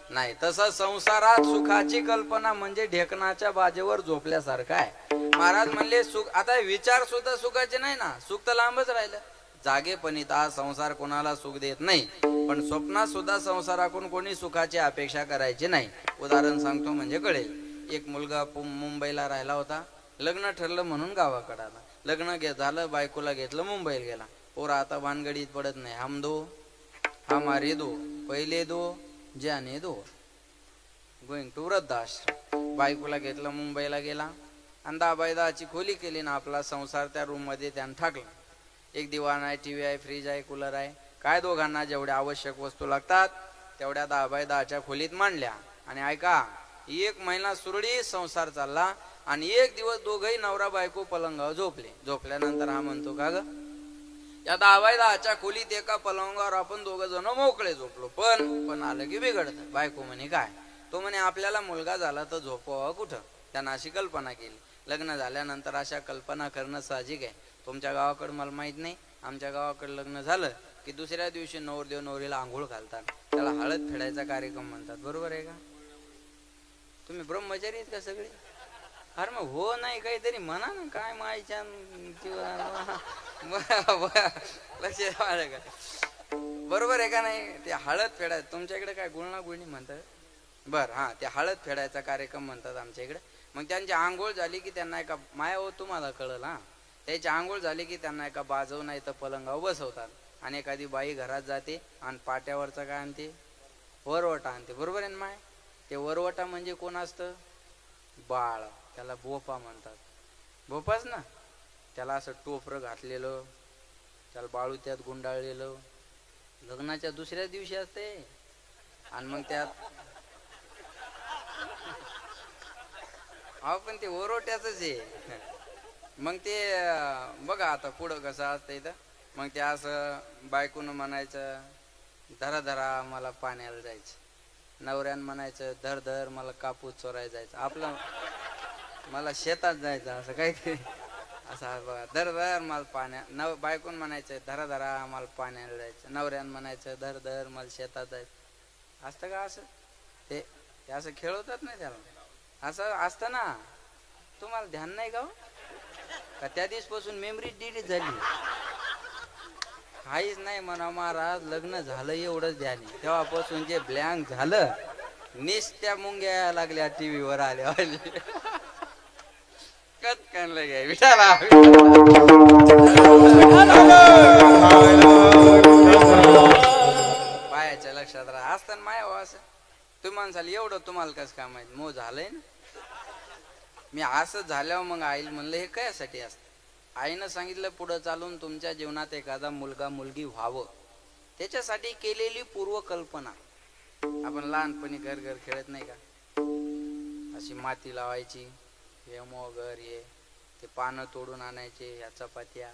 नाही. तसं संसारात सुखाची कल्पना म्हणजे ढेकणाच्या बाजेवर झोपल्यासारखं आहे. महाराज म्हणले सुख, आता विचार सुद्धा सुखाचे नाही ना, सुख तर लांबच राहिलं. जागेपणीत हा संसार कोणाला सुख देत नाही, पण स्वप्नात सुद्धा संसाराकडून कोणी सुखाची अपेक्षा करायची नाही. उदाहरण सांगतो म्हणजे कळेल. एक मुलगा मुंबईला राहिला होता, लग्न ठरलं म्हणून गावाकडे आला. लग्न झालं, बायकोला घेतलं, मुंबईला गेला. पोरा आता भानगडीत पडत नाही. हम दो हमारे दो, पहिले दो जाने दो, गोइंग टू वृद्धाश्रम. बायकोला घेतलं, मुंबईला गेला आणि 10 बाय 10ची खोली केली ना आपला संसार त्या रूम मध्ये त्यानं टाकला. एक दिवाण आहे, टीव्ही आहे, फ्रीज आहे, कूलर आहे, काय दोघांना जेवढ्या आवश्यक वस्तू लागतात तेवढ्या 10 बाय 10च्या खोलीत मांडल्या. आणि ऐका, 1 महिना सुरळीत संसार चालला आणि एक दिवस दोघही नवरा बायको पलंगावर झोपले. झोपल्यानंतर हा म्हणतो का ग, या 10 बाय 10च्या खोलीत एका पलंगावर आपण 2 जण मोकळे झोपलो, पण आलं की बिघडत. बायको म्हणे काय? तो म्हणे आपल्याला मुलगा झाला तर झोपावा कुठं? त्यानं अशी कल्पना केली. लग्न झाल्यानंतर अशा कल्पना करणं साहजिक आहे. तुमच्या गावाकडे मला माहित नाही, आमच्या गावाकडे लग्न झालं की दुसऱ्या दिवशी नवरदेव नवरीला आंघोळ घालतात, त्याला हळद फेडायचा कार्यक्रम म्हणतात. बरोबर आहे का? तुम्ही ब्रह्मचारी आहेत का सगळे? अरे मग हो नाही काहीतरी म्हणा ना, काय मायच्या लक्ष का? बरोबर आहे का नाही? ते हळद फेडायचं तुमच्याकडे काय गुळणा गुळणी म्हणतात? बर, हा, ते हळद फेडायचा कार्यक्रम म्हणतात आमच्या इकडे. मग त्यांची आंघोळ झाली की त्यांना एका माया हो तुम्हाला कळलं हा, त्याची आंघोळ झाली की त्यांना एका बाजव नाही तर पलंगावर बसवतात आणि एखादी बाई घरात जाते आणि पाट्यावरचा काय आणते? वरवटा आणते. बरोबर आहे ना माय? ते वरवटा म्हणजे कोण असतं? बाळ. त्याला बोपा म्हणतात. बोपाच ना. त्याला असं टोपरं घातलेलं, त्याला बाळू त्यात गुंडाळलेलं, लग्नाच्या दुसऱ्या दिवशी असते आणि मग त्यात अहो पण ते वरोट्याच आहे. मग ते बघा आता पुढं कसं असतं इथं. मग ते असं बायकोनं म्हणायचं धरा धरा मला पाण्याला जायचं, नवऱ्यानं म्हणायचं धर धर मला कापूस चोरायला जायचं, आपलं मला शेतात जायचं, असं काहीतरी असं बघा. धर धर मला पाण्या बायकोन म्हणायचं धरा धरा मला पाण्याला जायचं, नवऱ्यानं म्हणायचं धर धर मला शेतात जायचं. असतं का असं? ते असं खेळवतात नाही त्याला, असं असतं ना. तुम्हाला ध्यान नाही का? का त्या दिवसपासून मेमरी डिलीट झाली? काहीच नाही म्हणा महाराज, लग्न झालं एवढंच ध्यान आहे. तेव्हापासून जे ब्लँक झालं, निस्त्या मुंग्या लागल्या टीव्हीवर आल्या. कणलं घ्या विचारा. पायाच्या लक्षात राहा असताना माया हो असं. तुम्ही म्हणसाल एवढं तुम्हाला कसं काय माहिती? मो झालंय ना मी असं झाल्यावर मग आईल म्हणलं हे कशासाठी असतं? आईनं सांगितलं पुढं चालून तुमच्या जीवनात एखादा मुलगा मुलगी व्हावं, त्याच्यासाठी केलेली पूर्वकल्पना. आपण लहानपणी घर घर खेळत नाही का, अशी माती लावायची, हे मोगर हे ते पानं तोडून आणायचे, ह्या चपात्या,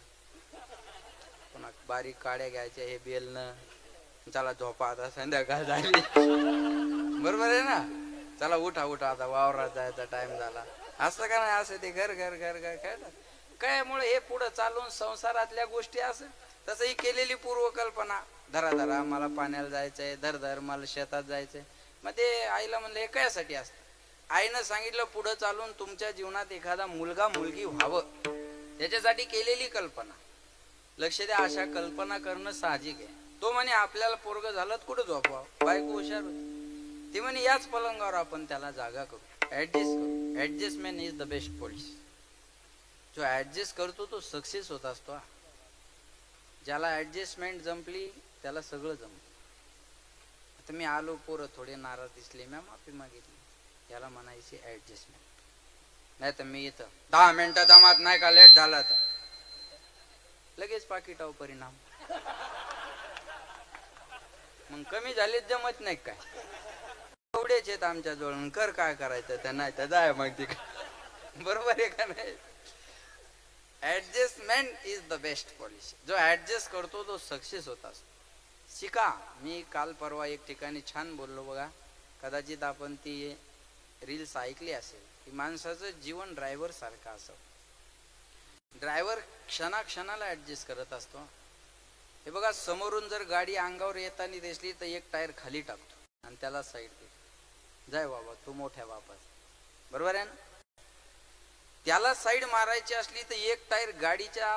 पुन्हा बारीक काड्या घ्यायच्या, हे बेलणं, चला झोपा आता संध्याकाळ झाली, बरोबर आहे ना, चला उठा उठा आता वावरात जायचा टाइम झाला, असं का नाही, असं ते घर घर घर घर खेळतात. काय मुळे हे पुढे चालून संसारातल्या गोष्टी असं तसं ही केलेली पूर्वकल्पना, धरा धरा मला पाण्याला जायचंय, धर धर मला शेतात जायचंय. मग ते आईला म्हणलं हे कशासाठी असतं, आईनं सांगितलं पुढे चालून तुमच्या जीवनात एखादा मुलगा मुलगी व्हावं याच्यासाठी केलेली कल्पना. लक्ष द्या, अशा कल्पना करणं साहजिक आहे. तो म्हणे आपल्याला पोरग झालं कुठं झोपवावं, बायको हुशार होती, ती म्हणे याच पलंगावर आपण त्याला जागा करू, ऍडजस्ट करू. Adjustment is the best policy. जो ऍडजस्ट करतो तो सक्सेस होत असतो. ज्याला ऍडजस्टमेंट जमली त्याला सगळं जमलं. आता मी आलो, पोरं थोडे नाराज दिसले, मी माफी मागितली, याला म्हणायची ऍडजस्टमेंट. नाही तर मी इथं 10 मिनिटं दमात नाही का, लेट झाला तर लगेच पाकिटावर परिणाम, मग कमी झाले जमत नाही काय, एवढेच आहेत आमच्या जवळ, कर काय करायचं त्या, नाही तर जाय मग तिकडे, बरोबर आहे का नाही. Adjustment is the best policy. जो ऍडजस्ट करतो तो सक्सेस होत असतो. शिका. मी काल परवा एक ठिकाणी छान बोललो बघा, कदाचित आपण ती रील्स ऐकली असेल, की माणसाचं जीवन ड्रायव्हर सारखं असं. ड्रायव्हर क्षणाक्षणाला ऍडजस्ट करत असतो. हे बघा, समोरून जर गाडी अंगावर येताना दिसली तर एक टायर खाली टाकतो आणि त्याला साईड देतो, जाय बाबा तू मोठ्या बापाच, बरोबर आहे ना. त्याला साईड मारायची असली तर एक टायर गाडीच्या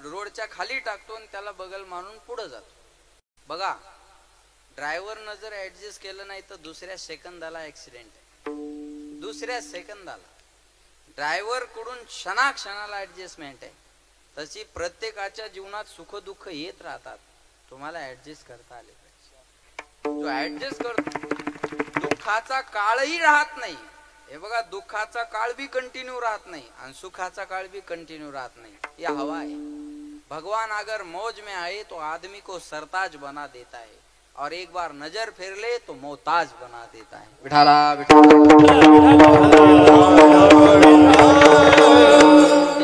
रोडच्या खाली टाकतो आणि त्याला बगल मारून पुढे जातो. बघा, ड्रायव्हरनं जर ऍडजस्ट केलं नाही तर दुसऱ्या सेकंदाला ऍक्सिडेंट आहे, दुसऱ्या सेकंदाला. ड्रायव्हर कडून क्षणाक्षणाला ऍडजस्टमेंट आहे. तशी प्रत्येकाच्या जीवनात सुख दुःख येत राहतात, तुम्हाला ऍडजस्ट करता आले पाहिजे. जो ऍडजस्ट करतो दुःखाचा काळही राहत नाही. हे बघा, दुःखाचा काळ भी कंटिन्यू राहत नाही आणि सुखाचा काळ भी कंटिन्यू राहत नाही. यह हवा है. भगवान अगर मौज में आए तो आदमी को सरताज बना देता है और एक बार नजर फेर ले तो मोहताज बना देता है. विठाला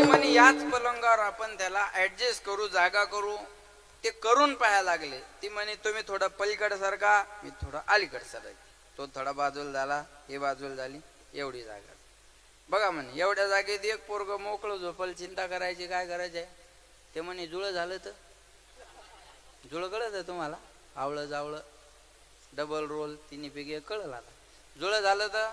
म्हणे याच पलंगावर आपण त्याला ऍडजस्ट करू, जागा करू. ते करून पाहायला लागले. ती म्हणे तुम्ही थोडं पलीकडे सारखा, मी थोडं अलीकडे सारखा. तो थोडा बाजूला झाला, हे बाजूला झाली, एवढी जागा. बघा म्हणे एवढ्या जागेत एक पोरग मोकळं झोपल, चिंता करायची काय गरज आहे. ते म्हणे जुळं झालं तर, जुळं कळत आहे तुम्हाला, आवळं जावळं डबल रोल तिन्ही पैकी कळलं. आता जुळं झालं तर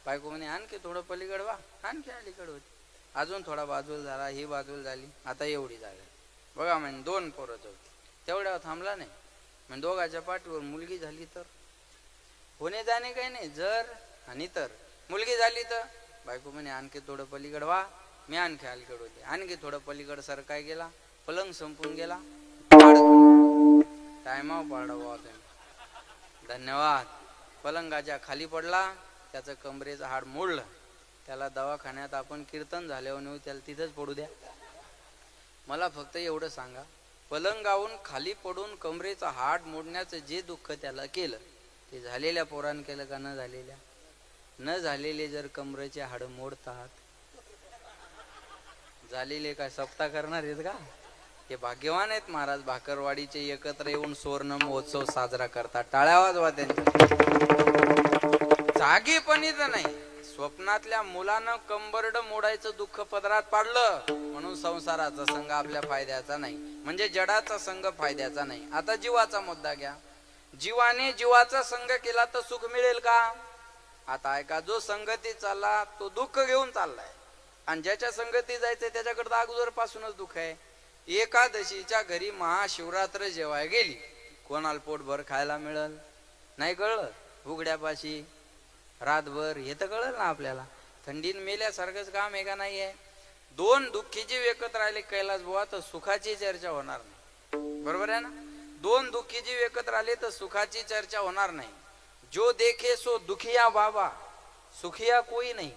बायको म्हणे आणखी थोडं पलीकडे वा, आणखी अलीकडे होती, अजून थोडा बाजूला झाला, ही बाजूला झाली, आता एवढी जागा. बघा म्हणे 2 पोरं होती, तेवढ्यावर थांबला नाही. म्हणजे दोघाच्या पाठीवर मुलगी झाली तर होणे जाणे काही नाही, जर आणि तर. मुलगी झाली तर बायको म्हणे आणखी थोडं पलीकडे वा, मी आणखी अलीकडे होते, आणखी थोडं पलीकडे सरकाय गेला, पलंग संपून गेला. टायमावर पाडा बाबा तुम्ही, धन्यवाद. पलंगाच्या खाली पडला, त्याचं कमरेचं हाड मोडलं. त्याला दवाखान्यात आपण कीर्तन झाल्यावर नेऊ, त्याला तिथंच पडू द्या. मला फक्त एवढं सांगा, पलंगावून खाली पडून कमरेचं हाड मोडण्याचं जे दुःख त्याला केलं ते झालेल्या पोरानं केलं का न झालेल्या? न झालेले जर कमरेचे हाड मोडतात, झालेले काय सप्ताह करणार आहेत का? हे भाग्यवान आहेत महाराज. भाकरवाडीचे एकत्र येऊन सुवर्ण महोत्सव साजरा करतात. टाळ्या वाजवा त्यांच्या. जागेपणीच नाही, स्वप्नातल्या मुलानं कंबरड मोडायचं दुःख पदरात पाडलं म्हणून संसाराचा संघ आपल्या फायद्याचा नाही, म्हणजे जडाचा संघ फायद्याचा नाही. आता जीवाचा मुद्दा घ्या. जीवाने जीवाचा संघ केला तर सुख मिळेल का? आता ऐका, जो संगती चालला तो दुःख घेऊन चाललाय आणि ज्याच्या संगती जायचंय त्याच्याकडे अगोदर पासूनच दुःख आहे. एकादशीच्या घरी महाशिवरात्र जेवाय गेली, कोणाला पोटभर खायला मिळल नाही कळलं. उघड्यापाशी रातभर हे तर कळलं ना आपल्याला. थंडीन मेल्यासारखंच काम आहे का नाही आहे. 2 दुःखी जीव एकत्र आले कैलास बुवा तर सुखाची चर्चा होणार नाही, बरोबर आहे ना. 2 दुःखी जीव एकत्र आले तर सुखाची चर्चा होणार नाही. जो देखे सो दुखिया बाबा, सुखिया कोई नहीं.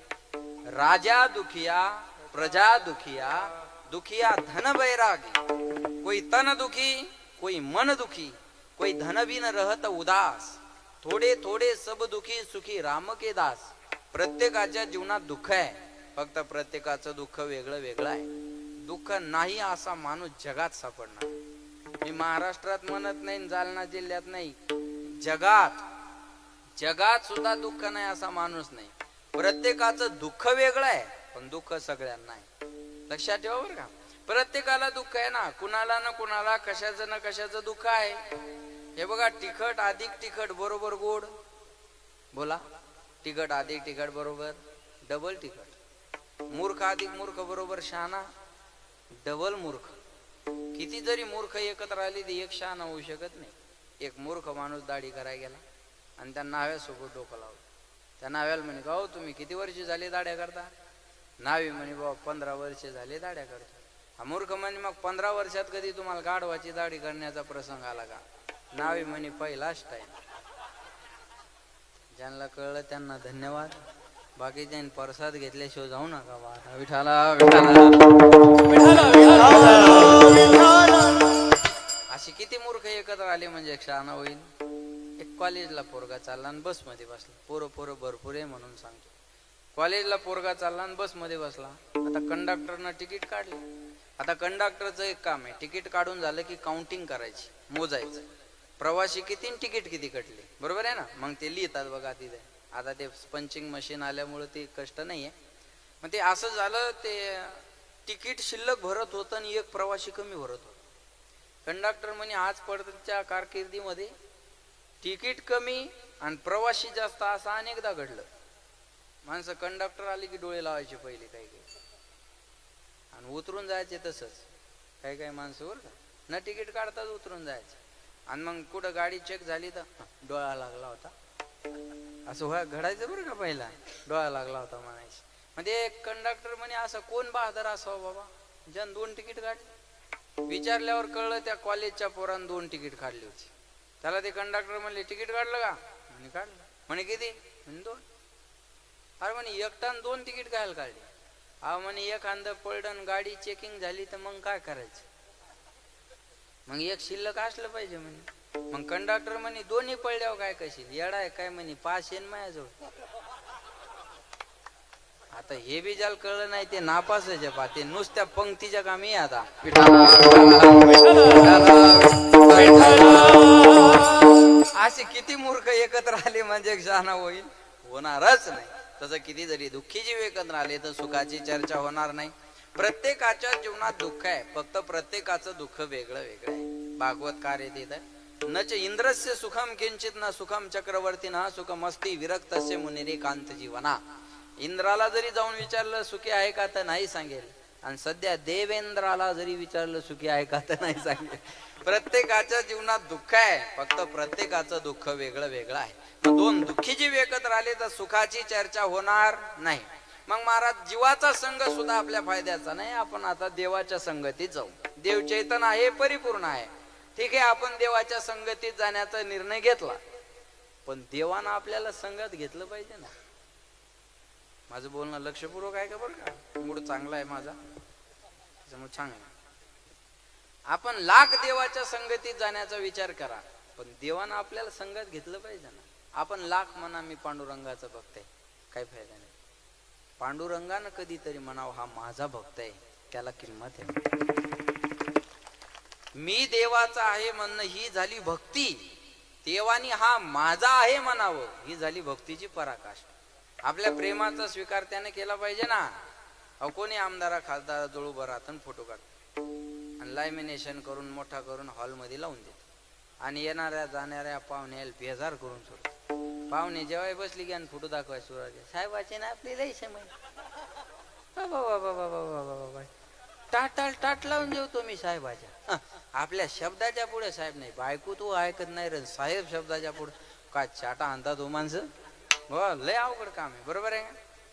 राजा दुखिया, प्रजा दुखिया, दुखिया धन बैरागी. कोई तन दुखी, कोई मन दुखी, कोई धन भी न रहत उदास, थोडे थोडे सब दुखी सुखी राम के दास. प्रत्येकाच्या जीवनात दुःख आहे, फक्त प्रत्येकाचं दुःख वेगळं वेगळं आहे. दुःख नाही असा माणूस जगात सापडणार. मी महाराष्ट्रात म्हणत नाही, जालना जिल्ह्यात नाही, जगात सुद्धा दुःख नाही असा माणूस नाही. प्रत्येकाचं दुःख वेगळं आहे, पण दुःख सगळ्यांना आहे. लक्षात ठेवा बरं का. प्रत्येकाला दुःख आहे ना, कुणाला ना कुणाला कशाचं ना कशाचं दुःख आहे. हे बघा, तिखट अधिक तिखट बरोबर गोड. बोला, तिखट अधिक तिखट बरोबर डबल तिखट. मूर्ख अधिक मूर्ख बरोबर शहाणा डबल मूर्ख. किती जरी मूर्ख एकत्र आली तर एक शहाणा होऊ शकत नाही. एक मूर्ख माणूस दाढी करायला गेला आणि त्या नाव्यासोबत डोकं लावलं. त्या नाव्याला म्हणे, गाव तुम्ही किती वर्ष झाले दाढ्या करता? नावी म्हणे, बाबा 15 वर्ष झाले दाढ्या करतो. हा मूर्ख म्हणे, मग 15 वर्षात कधी तुम्हाला गाढवाची दाढी करण्याचा प्रसंग आला का? नावी म्हणे, पहिलाच टाइम. ज्यांना कळलं त्यांना धन्यवाद, बाकी त्यांनी प्रसाद घेतल्याशिवाय जाऊ नका. बा विठाला अशी किती मूर्ख एकत्र आले म्हणजे शहाणा होईल. एक कॉलेजला पोरगा चालला आणि बस मध्ये बसला. पोरं भरपूर आहे म्हणून सांगतो. कॉलेजला पोरगा चालला आणि बस मध्ये बसला. आता कंडक्टरनं तिकीट काढलं. आता कंडक्टरचं एक काम आहे, तिकीट काढून झालं की काउंटिंग करायची, मोजायचं. प्रवासी किती तिकीट किती कटले, बरोबर आहे ना. मग ते लिहितात बघा तिथे. आता ते पंचिंग मशीन आल्यामुळे ते कष्ट नाहीये. मग ते असं झालं, ते तिकीट शिल्लक भरत होतं आणि एक प्रवासी कमी भरत होता. कंडक्टर म्हणे, आजपर्यंतच्या कारकिर्दीमध्ये तिकीट कमी आणि प्रवासी जास्त असं अनेकदा घडलं. माणसं कंडक्टर आले की डोळे लावायचे पहिले काही आणि उतरून जायचे. तसंच काही माणसं बरं का, न तिकीट काढताच उतरून जायचं. आणि मग कुठं गाडी चेक झाली तर डोळा लागला होता असं घडायचं बरं का. पहिला डोळा लागला होता म्हणायचं. म्हणजे कंडक्टर म्हणे, असं कोण बहादर असावं बाबा ज्यानं 2 तिकीट काढली. विचारल्यावर कळलं त्या कॉलेजच्या पोरानं 2 तिकीट काढली होती. त्याला ते कंडक्टर म्हणले, तिकीट काढलं का? म्हणे काढलं. म्हणे किती? म्हणे 2. अरे म्हणे, एकटानं 2 तिकीट कायला काढली? हा म्हणे, एखादं पडन गाडी चेकिंग झाली तर मग काय करायचं? मग एक शिल्लक असलं पाहिजे म्हणे. मग कंडक्टर म्हणे, दोन्ही पडल्यावर काय करशील? येडा आहे काय म्हणे, 5 येन माझ्याजवळ. आता हे बी ज्याला कळलं नाही ते नापासच आहे. ते नुसत्या पंक्तीच्या कामी. आता असे किती मूर्ख एकत्र आले म्हणजे शहाणा होईल? होणारच नाही. तसं किती जरी दुःखी जीव एकत्र आले तर सुखाची चर्चा होणार नाही. प्रत्येकाच्या जीवनात दुःख आहे, फक्त प्रत्येकाचं दुःख वेगळं वेगळं आहे. भागवत कार्य देत नच इंद्रस्य सुखम किंचित न सुखम चक्रवर्ती न सुखम अस्ति विरक्तस्य मुनिरे कांत जीवना. इंद्राला जरी जाऊन विचारलं सुखी आहे का तर नाही सांगेल. आणि सध्या देवेंद्राला जरी विचारलं सुखी आहे का तर नाही सांगेल. प्रत्येकाच्या जीवनात दुःख आहे, फक्त प्रत्येकाचं दुःख वेगळं वेगळं आहे. 2 दुःखी जीव एकत्र आले तर सुखाची चर्चा होणार नाही. मग महाराज, जीवाचा संघ सुद्धा आपल्या फायद्याचा नाही. आपण आता देवाच्या संगतीत जाऊ. देव चैतन्य आहे, परिपूर्ण आहे. ठीक आहे, आपण देवाच्या संगतीत जाण्याचा निर्णय घेतला, पण देवानं आपल्याला संगत घेतलं पाहिजे ना. माझं बोलणं लक्षपूर्वक आहे का बरं का? मूड चांगला आहे माझा, त्याच्यामुळे चांगला. आपण लाख देवाच्या संगतीत जाण्याचा विचार करा, पण देवानं आपल्याला संगत घेतलं पाहिजे ना. आपण लाख म्हणा मी पांडुरंगाचा भक्त आहे, काही फायदा नाही. पांडुरंगानं कधीतरी म्हणावं हा माझा भक्त आहे, त्याला किंमत आहे. मी देवाचा आहे म्हणणं ही झाली भक्ती. देवानी हा माझा आहे म्हणावं ही झाली भक्तीची पराकाष्ठा. आपल्या प्रेमाचा स्वीकार त्याने केला पाहिजे ना. कोणी आमदारा खासदारा जवळ उभं राहतं फोटो काढतो आणि लॅमिनेशन करून मोठा करून हॉलमध्ये लावून देतो आणि येणाऱ्या जाणाऱ्या पाहुण्याला बेजार करून सोडतो. पाहुणे जेव्हा बसली की आणि फोटो दाखवाय सुरुवात, साहेबाचे ना आपली लई समय टाट लावून जेवतो मी साहेबाच्या. आपल्या शब्दाच्या पुढे साहेब नाही, बायको तू ऐकत नाही रे, साहेब शब्दाच्या पुढे काय चाटा आणतात हो माणसं. लय अवघड काम आहे, बरोबर आहे.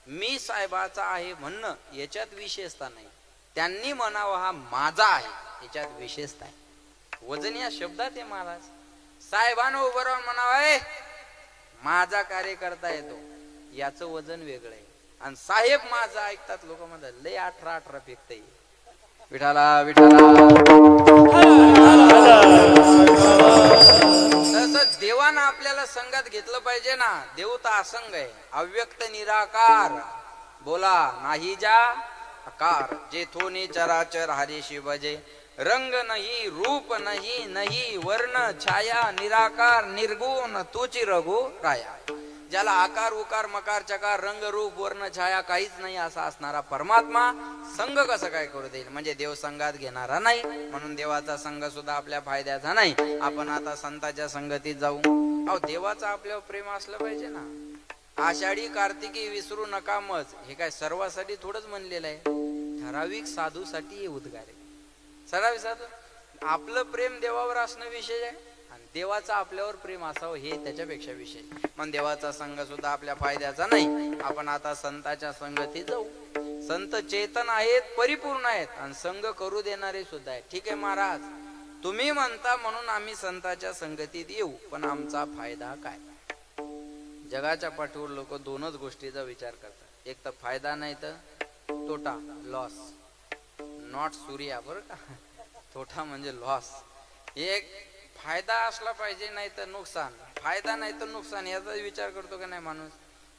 मी साहेबाचा आहे म्हणणं याच्यात विशेषता नाही. त्यांनी म्हणावं हा माझा आहे याच्यात विशेषता आहे. वजन या शब्दात आहे महाराज. साहेबानं उभं राहून म्हणावं माझा कार्यकर्ता येतो, याचं वजन वेगळं आहे. आणि साहेब माझा ऐकतात लोक म्हणतात लय 18 फेकता येईल. विठाला विठाला देवानं आपल्याला संगत घेतलं पाहिजे ना. देव तर असंग आहे, अव्यक्त निराकार. बोला नाही जा आकार, जे थोनी चराचर हरीशी बजे. रंग नाही, रूप नाही, नाही वर्ण छाया, निराकार निर्गुण तुची रघु राया. ज्याला आकार उकार मकार चकार रंग रूप वर्ण छाया काहीच नाही असा असणारा परमात्मा संघ कसं काय करू देईल? म्हणजे देव संघात घेणारा नाही, म्हणून देवाचा संघ सुद्धा आपल्या फायद्याचा नाही. आपण आता संतांच्या संगतीत जाऊ. अहो देवाचं आपल्यावर प्रेम असलं पाहिजे ना. आषाढी कार्तिकी विसरू नका मज, हे काय सर्वासाठी थोडंच म्हणलेलं आहे, ठराविक साधूसाठी हे उद्गार आहे. ठराविक साधू आपलं प्रेम देवावर असणं विशेष आहे आणि देवाचा आपल्यावर प्रेम असावं हे त्याच्यापेक्षा विशेष. मग देवाचा संघ सुद्धा आपल्या फायद्याचा नाही. आपण आता संतांच्या संगतीत जाऊ. संत चेतन आहेत, परिपूर्ण आहेत आणि संघ करू देणारे सुद्धा आहेत. ठीक आहे महाराज, तुम्ही म्हणता म्हणून आम्ही संतांच्या संगतीत येऊ, पण आमचा फायदा काय? जगाच्या पाठीवर लोक दोनच गोष्टीचा विचार करतात, एक तर फायदा नाही तर तोटा, लॉस. नॉट सूर्या बरं का, तोटा म्हणजे लॉस. एक फायदा असला पाहिजे नाही तर नुकसान, फायदा नाही तर नुकसान याचा विचार करतो का नाही माणूस?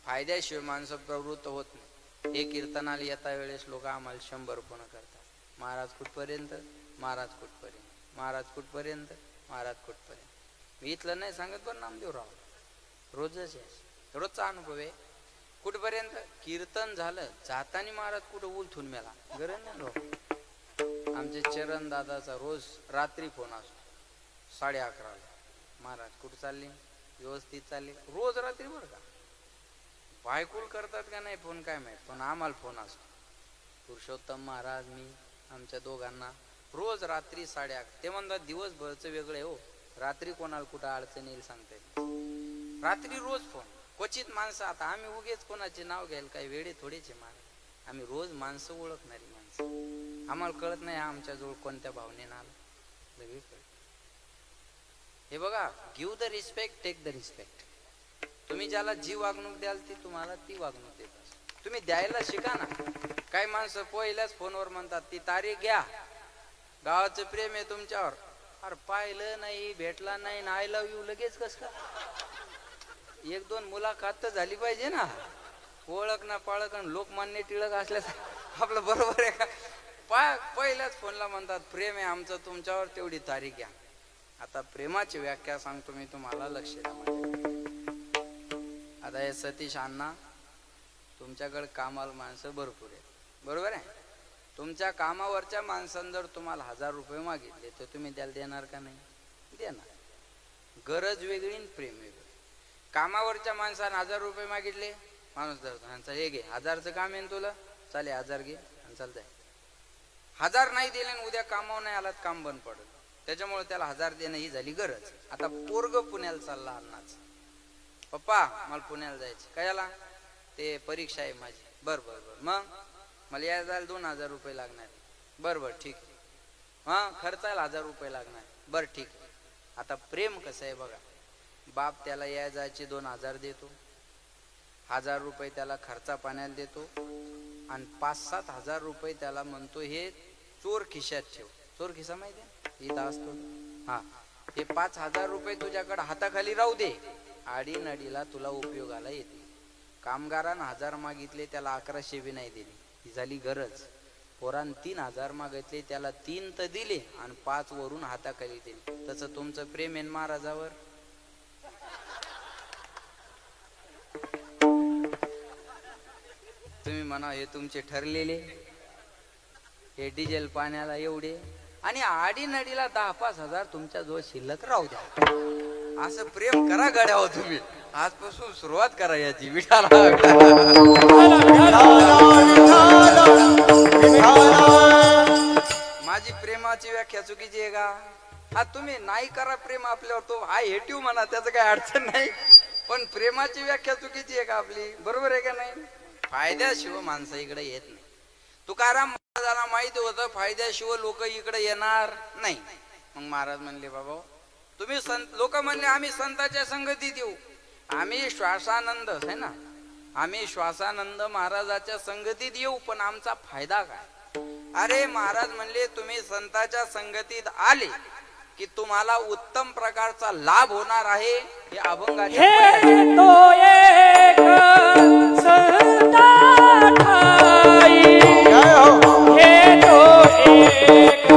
फायद्याशिवाय माणसं प्रवृत्त होत नाही. हे कीर्तनाला येता वेळेस लोक आम्हाला 100 फोन करतात, महाराज कुठपर्यंत, महाराज कुठपर्यंत, महाराज कुठपर्यंत, महाराज कुठपर्यंत. मी इथलं नाही सांगत पण नामदेवराव रोजच आहे, रोजचा अनुभव आहे. कुठपर्यंत? कीर्तन झालं जातानी महाराज कुठं उलथून मेला गरज नाही लोक. आमचे चरण दादाचा रोज रात्री फोन असतो 11:30ला, महाराज कुठं चालले, व्यवस्थित चालले, रोज रात्री बरं का. बायकुल करतात का नाही फोन काय माहित, पण आम्हाला फोन असतो. पुरुषोत्तम महाराज मी आमच्या दोघांना रोज रात्री 11:30. ते म्हणतात दिवसभरचं वेगळं आहे हो, रात्री कोणाला कुठं अडचण येईल सांगता येईल. रात्री रोज फोन. क्वचित माणसं, आता आम्ही उगेच कोणाचे नाव घ्यायला काही वेळे थोडेचे महाराज, आम्ही रोज माणसं ओळखणारी माणसं. आम्हाला कळत नाही आमच्याजवळ कोणत्या भावनेनं आलं, लगेच कळत. हे बघा, give the respect, take the respect. तुम्ही ज्याला जी वागणूक द्याल ती तुम्हाला ती वागणूक देतात. तुम्ही द्यायला शिका ना. काही माणसं पहिल्याच फोनवर म्हणतात ती तारीख घ्या, गावाचं प्रेम आहे तुमच्यावर. अरे पाहिलं नाही, भेटला नाही, आय लव्ह यू लगेच कस का? 1-2 मुलाखत तर झाली पाहिजे ना. ओळख ना पाळक आणि लोकमान्य टिळक असल्यास आपलं बरोबर आहे का? पहिल्याच फोनला म्हणतात प्रेम आहे आमचं तुमच्यावर, तेवढी तारीख घ्या. आता प्रेमाची व्याख्या सांगतो मी तुम्हाला, लक्ष द्या. आता हे सतीश अण्णा, तुमच्याकडे कामाला माणसं भरपूर आहेत, बरोबर आहे. तुमच्या कामावरच्या माणसांनी जर तुम्हाला 1000 रुपये मागितले तर तुम्ही त्याला देणार का नाही? देणार. गरज वेगळी आणि प्रेम वेगळं. कामावरच्या माणसाने 1000 रुपये मागितले, माणूस धरतो, हे घे 1000चं काम आहे तुला, चालेल 1000 घे आणि चालतंय. 1000 नाही दिले आणि उद्या कामावर नाही आलात काम बंद पडलं, त्याच्यामुळे त्याला 1000 देणं ही झाली गरज. आता पोरग पुण्याला चालला अण्णाच, पप्पा मला पुण्याला जायचं, कशाला? ते परीक्षा आहे माझी. बर बर बर, मग मला यायला जायला 2000 रुपये लागणार. बरं बरं ठीक आहे. हां खर्चायला 1000 रुपये लागणार. बरं ठीक आहे. आता प्रेम कसं आहे बघा, बाप त्याला याय जायचे 2000 देतो, 1000 रुपये त्याला खर्चा पाण्याला देतो आणि 5-7 हजार रुपये त्याला म्हणतो हे चोर खिशात ठेव. चोर खिसा माहिती आहे इथं असतो. हा, हे 5000 रुपये तुझ्याकडे हाताखाली राहू दे, आडी नडीला तुला उपयोगाला येते. कामगारानं 1000 मागितले, त्याला 1100 बी नाही दिली, ही झाली गरज. पोरान 3000 मागितले, त्याला 3 तर दिले आणि 5 वरून हाताखाली दिले. तसं तुमचं प्रेम आहे महाराजावर. तुम्ही म्हणा हे तुमचे ठरलेले, हे डिझेल पाण्याला एवढे आणि आडी नडीला 10-5 हजार तुमच्या जवळ शिल्लक राहू द्या. असं प्रेम करा गड्यावर. तुम्ही आजपासून सुरुवात करा याची. माझी प्रेमाची व्याख्या चुकीची आहे का? हा तुम्ही नाही करा प्रेम आपल्यावर, तो आय हेट यू म्हणा, त्याचं काही अडचण नाही, पण प्रेमाची व्याख्या चुकीची आहे का आपली? बरोबर आहे का नाही? फायद्याशिवाय माणसं इकडे येत नाही. तुकाराम महाराजांना माहिती होतं फायद्याशिवाय लोक इकडे येणार नाही. मग महाराज म्हणले बाबा तुम्ही लोक म्हणले आम्ही संतांच्या संगतीत येऊ, आम्ही श्वासानंद आहे ना, आम्ही श्वासानंद महाराजाच्या संगतीत येऊ, पण आमचा फायदा काय? अरे महाराज म्हणले तुम्ही संतांच्या संगतीत आले की तुम्हाला उत्तम प्रकारचा लाभ होणार आहे हे अभंगाचे हे तो एक संता ठाई जय हो हे तो एक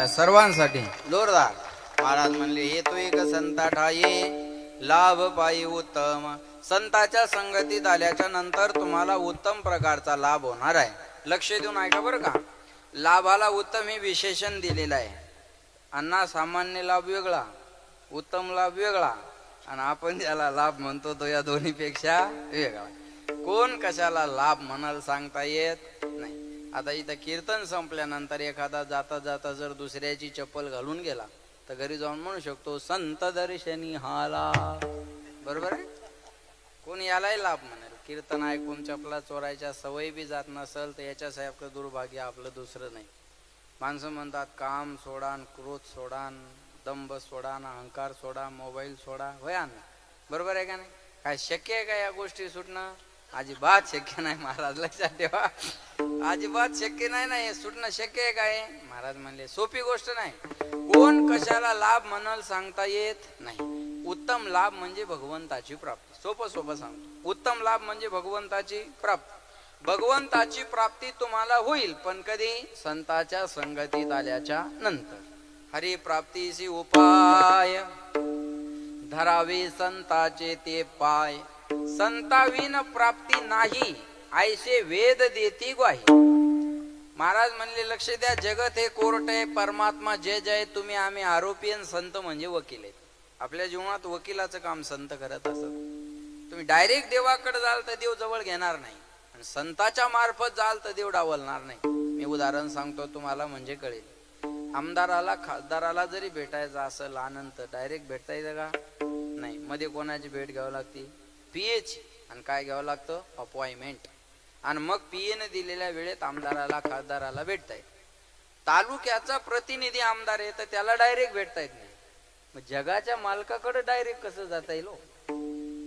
सर्वांसाठी जोरदार. महाराज म्हणले हे तो एक संता ठाये लाभ पायी उत्तम. संताच्या संगतीत आल्याच्या नंतर तुम्हाला उत्तम प्रकारचा लाभ होणार आहे. लक्ष देऊन ऐका बरं का. लाभाला उत्तम हे विशेषण दिलेलं आहे. अण्णा सामान्य लाभ वेगळा, उत्तम लाभ वेगळा, आणि आपण ज्याला लाभ म्हणतो तो या दोन्हीपेक्षा वेगळा. कोण कशाला लाभ म्हणाल सांगता येत नाही. आता इथं कीर्तन संपल्यानंतर एखादा जाता जाता जर दुसऱ्याची चप्पल घालून गेला तर घरी जाऊन म्हणू शकतो संत दर्शनी हाला. बरोबर आहे. कोण यालाही लाभ म्हणेल. कीर्तन ऐकून चपला चोरायच्या सवय बी जात नसेल तर याच्यासारखं दुर्भाग्य आपलं दुसरं नाही. माणसं म्हणतात काम सोडा, क्रोध सोडा, दंभ सोडा, अहंकार सोडा, मोबाईल सोडा. होय ना. बरोबर आहे का नाही. काय शक्य आहे का या गोष्टी सुटणं? अजिबात शक्य नाही महाराज. लक्षात ठेवा. अजिबात शक्य नाही. ना हे सुटणं शक्य आहे काय? महाराज म्हणले सोपी गोष्ट नाही. कोण कशाला लाभ म्हणाल सांगता येत नाही. उत्तम लाभ म्हणजे भगवंताची प्राप्ती. सोपं सोपं सांगतो. उत्तम लाभ म्हणजे भगवंताची प्राप्ती. भगवंताची प्राप्ती तुम्हाला होईल पण कधी? संताच्या संगतीत आल्याच्या नंतर. हरी प्राप्तीची उपाय धरावे संताचे ते पाय. संताविन प्राप्ती नाही ऐसे वेद देती ग्वाही. महाराज म्हणले लक्ष द्या. जगत हे कोर्ट आहे. परमात्मा जय जय. तुम्ही आम्ही आरोपी आणि संत म्हणजे वकील आहेत. आपल्या जीवनात वकिलाचं काम संत करत असत. तुम्ही डायरेक्ट देवाकडे जाल तर देव जवळ घेणार नाही, आणि संताच्या मार्फत जाल तर देव डावलणार नाही. मी उदाहरण सांगतो तुम्हाला म्हणजे कळेल. आमदाराला खासदाराला जरी भेटायचं असेल आनंद डायरेक्ट भेटता येतं का? नाही. मध्ये कोणाची भेट घ्यावी लागते? पीएच. आणि काय घ्यावं लागतं? अपॉइंटमेंट. आणि मग पीएने दिलेल्या वेळेत आमदाराला खासदाराला भेटता येत. तालुक्याचा प्रतिनिधी आमदार आहे तर त्याला डायरेक्ट भेटता येत नाही. मग जगाच्या मालकाकडे डायरेक्ट कसं जाता येईल?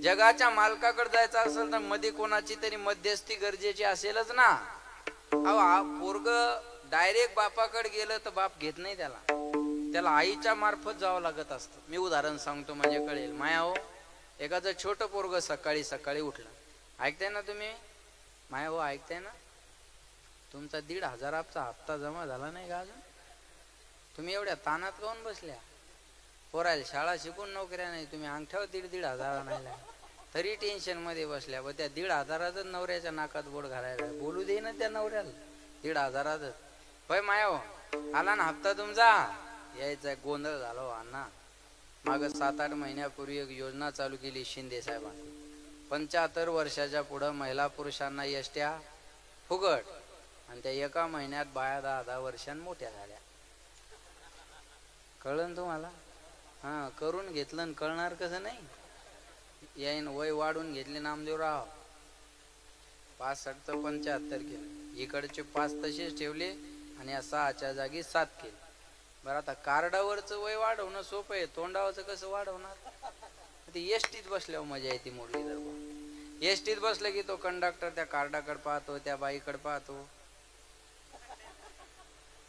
जगाच्या मालकाकडे जायचं असेल तर मध्ये कोणाची तरी मध्यस्थी गरजेची असेलच ना. अहो पोरग डायरेक्ट बापाकडे गेलं तर बाप घेत नाही त्याला. त्याला आईच्या मार्फत जावं लागत असतं. मी उदाहरण सांगतो म्हणजे कळेल. माया हो, एखादं छोटं पोरग सकाळी सकाळी उठलं. ऐकताय ना तुम्ही? माया हो ऐकताय ना? तुमचा 1,500चा हप्ता जमा झाला नाही का अजून? तुम्ही एवढ्या ताणात काऊन बसल्या? पोरायला शाळा शिकून नोकऱ्या नाही. तुम्ही अंगठ्यावर 1,500 नाही तरी टेन्शन मध्ये बसल्या. व त्या 1,500च नवऱ्याच्या नाकात बोट घालायला. बोलू दे ना त्या नवऱ्याला. 1,500च. होय माया हो, आला ना हप्ता तुमचा? यायचा गोंधळ झाला हो अण्णा. माग 7-8 महिन्यापूर्वी एक योजना चालू केली शिंदे साहेबांनी. 75 वर्षाच्या पुढे महिला पुरुषांना एसट्या फुकट. आणि त्या एका महिन्यात बाया 10-10 वर्षांनी मोठ्या झाल्या. कळलं तुम्हाला? हा, करून घेतलं आणि कळणार कसं नाही. याईन वय वाढून घेतले नामदेवराव. 65 तर 75 केलं. इकडचे 5 तसेच ठेवले आणि या 6च्या जागी 7 केले. बरं, आता कार्डावरचं वय वाढवणं सोपं आहे, तोंडावरचं कसं वाढवणार? ते एसटीत बसल्यावर मजा येते मुरलीधर. एसटीत बसलं की तो कंडक्टर त्या कार्डाकडे पाहतो, त्या बाईकडे पाहतो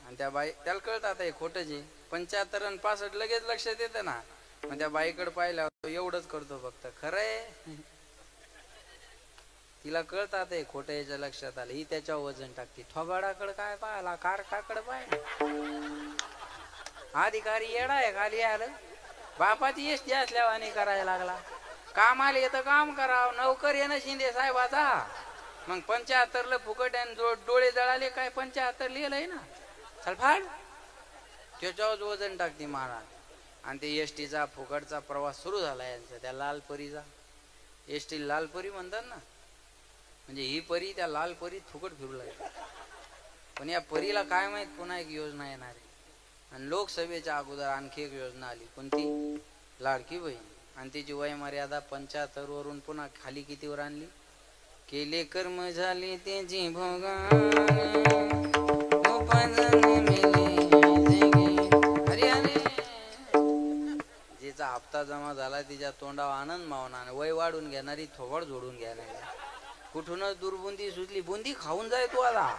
आणि त्या बाई त्याला कळतं आता हे खोटंच आहे. 75 आणि 65 लगेच लक्षात येतं ना. मग त्या बाईकडे पाहिल्यावर एवढंच करतो फक्त, खरंय. तिला कळतं आता हे खोटं, याच्या लक्षात आलं. ही त्याच्यावर वजन टाकते. थोबाडाकडे काय पाहिला, कारकाकडे पाहिला. अधिकारी येडा आहे, खाली आलं बापाची एसटी असल्यावर आणि करायला लागला. काम आले तर काम करावं, नौकर येणं शिंदे साहेबाचा. मग 75ला फुकट आणि डोळे जळाले काय 75 लिहिलंय ना, चल फाड. त्याच्यावर वजन टाकते महाराज. आणि ते एसटीचा फुकटचा प्रवास सुरू झाला यांचा, त्या लालपरीचा. एसटी लालपरी म्हणतात ना, म्हणजे ही परी त्या लालपरीत फुकट फिरू लागली. पण या परीला काय माहित पुन्हा एक योजना येणार आहे. आणि लोकसभेच्या अगोदर आणखी एक योजना आली, कोणती? लाडकी बहीण. आणि तिची वय मर्यादा 75 वरून पुन्हा खाली कितीवर आणली? केले कर्म झाले त्याची भोगा, जिचा हप्ता जमा झाला तिच्या तोंडावर आनंद मावना, वय वाढून घेणारी थोबड जोडून घ्यायला. कुठूनच दुर्बुंदी सुचली, बुंदी खाऊन जाय तू आता.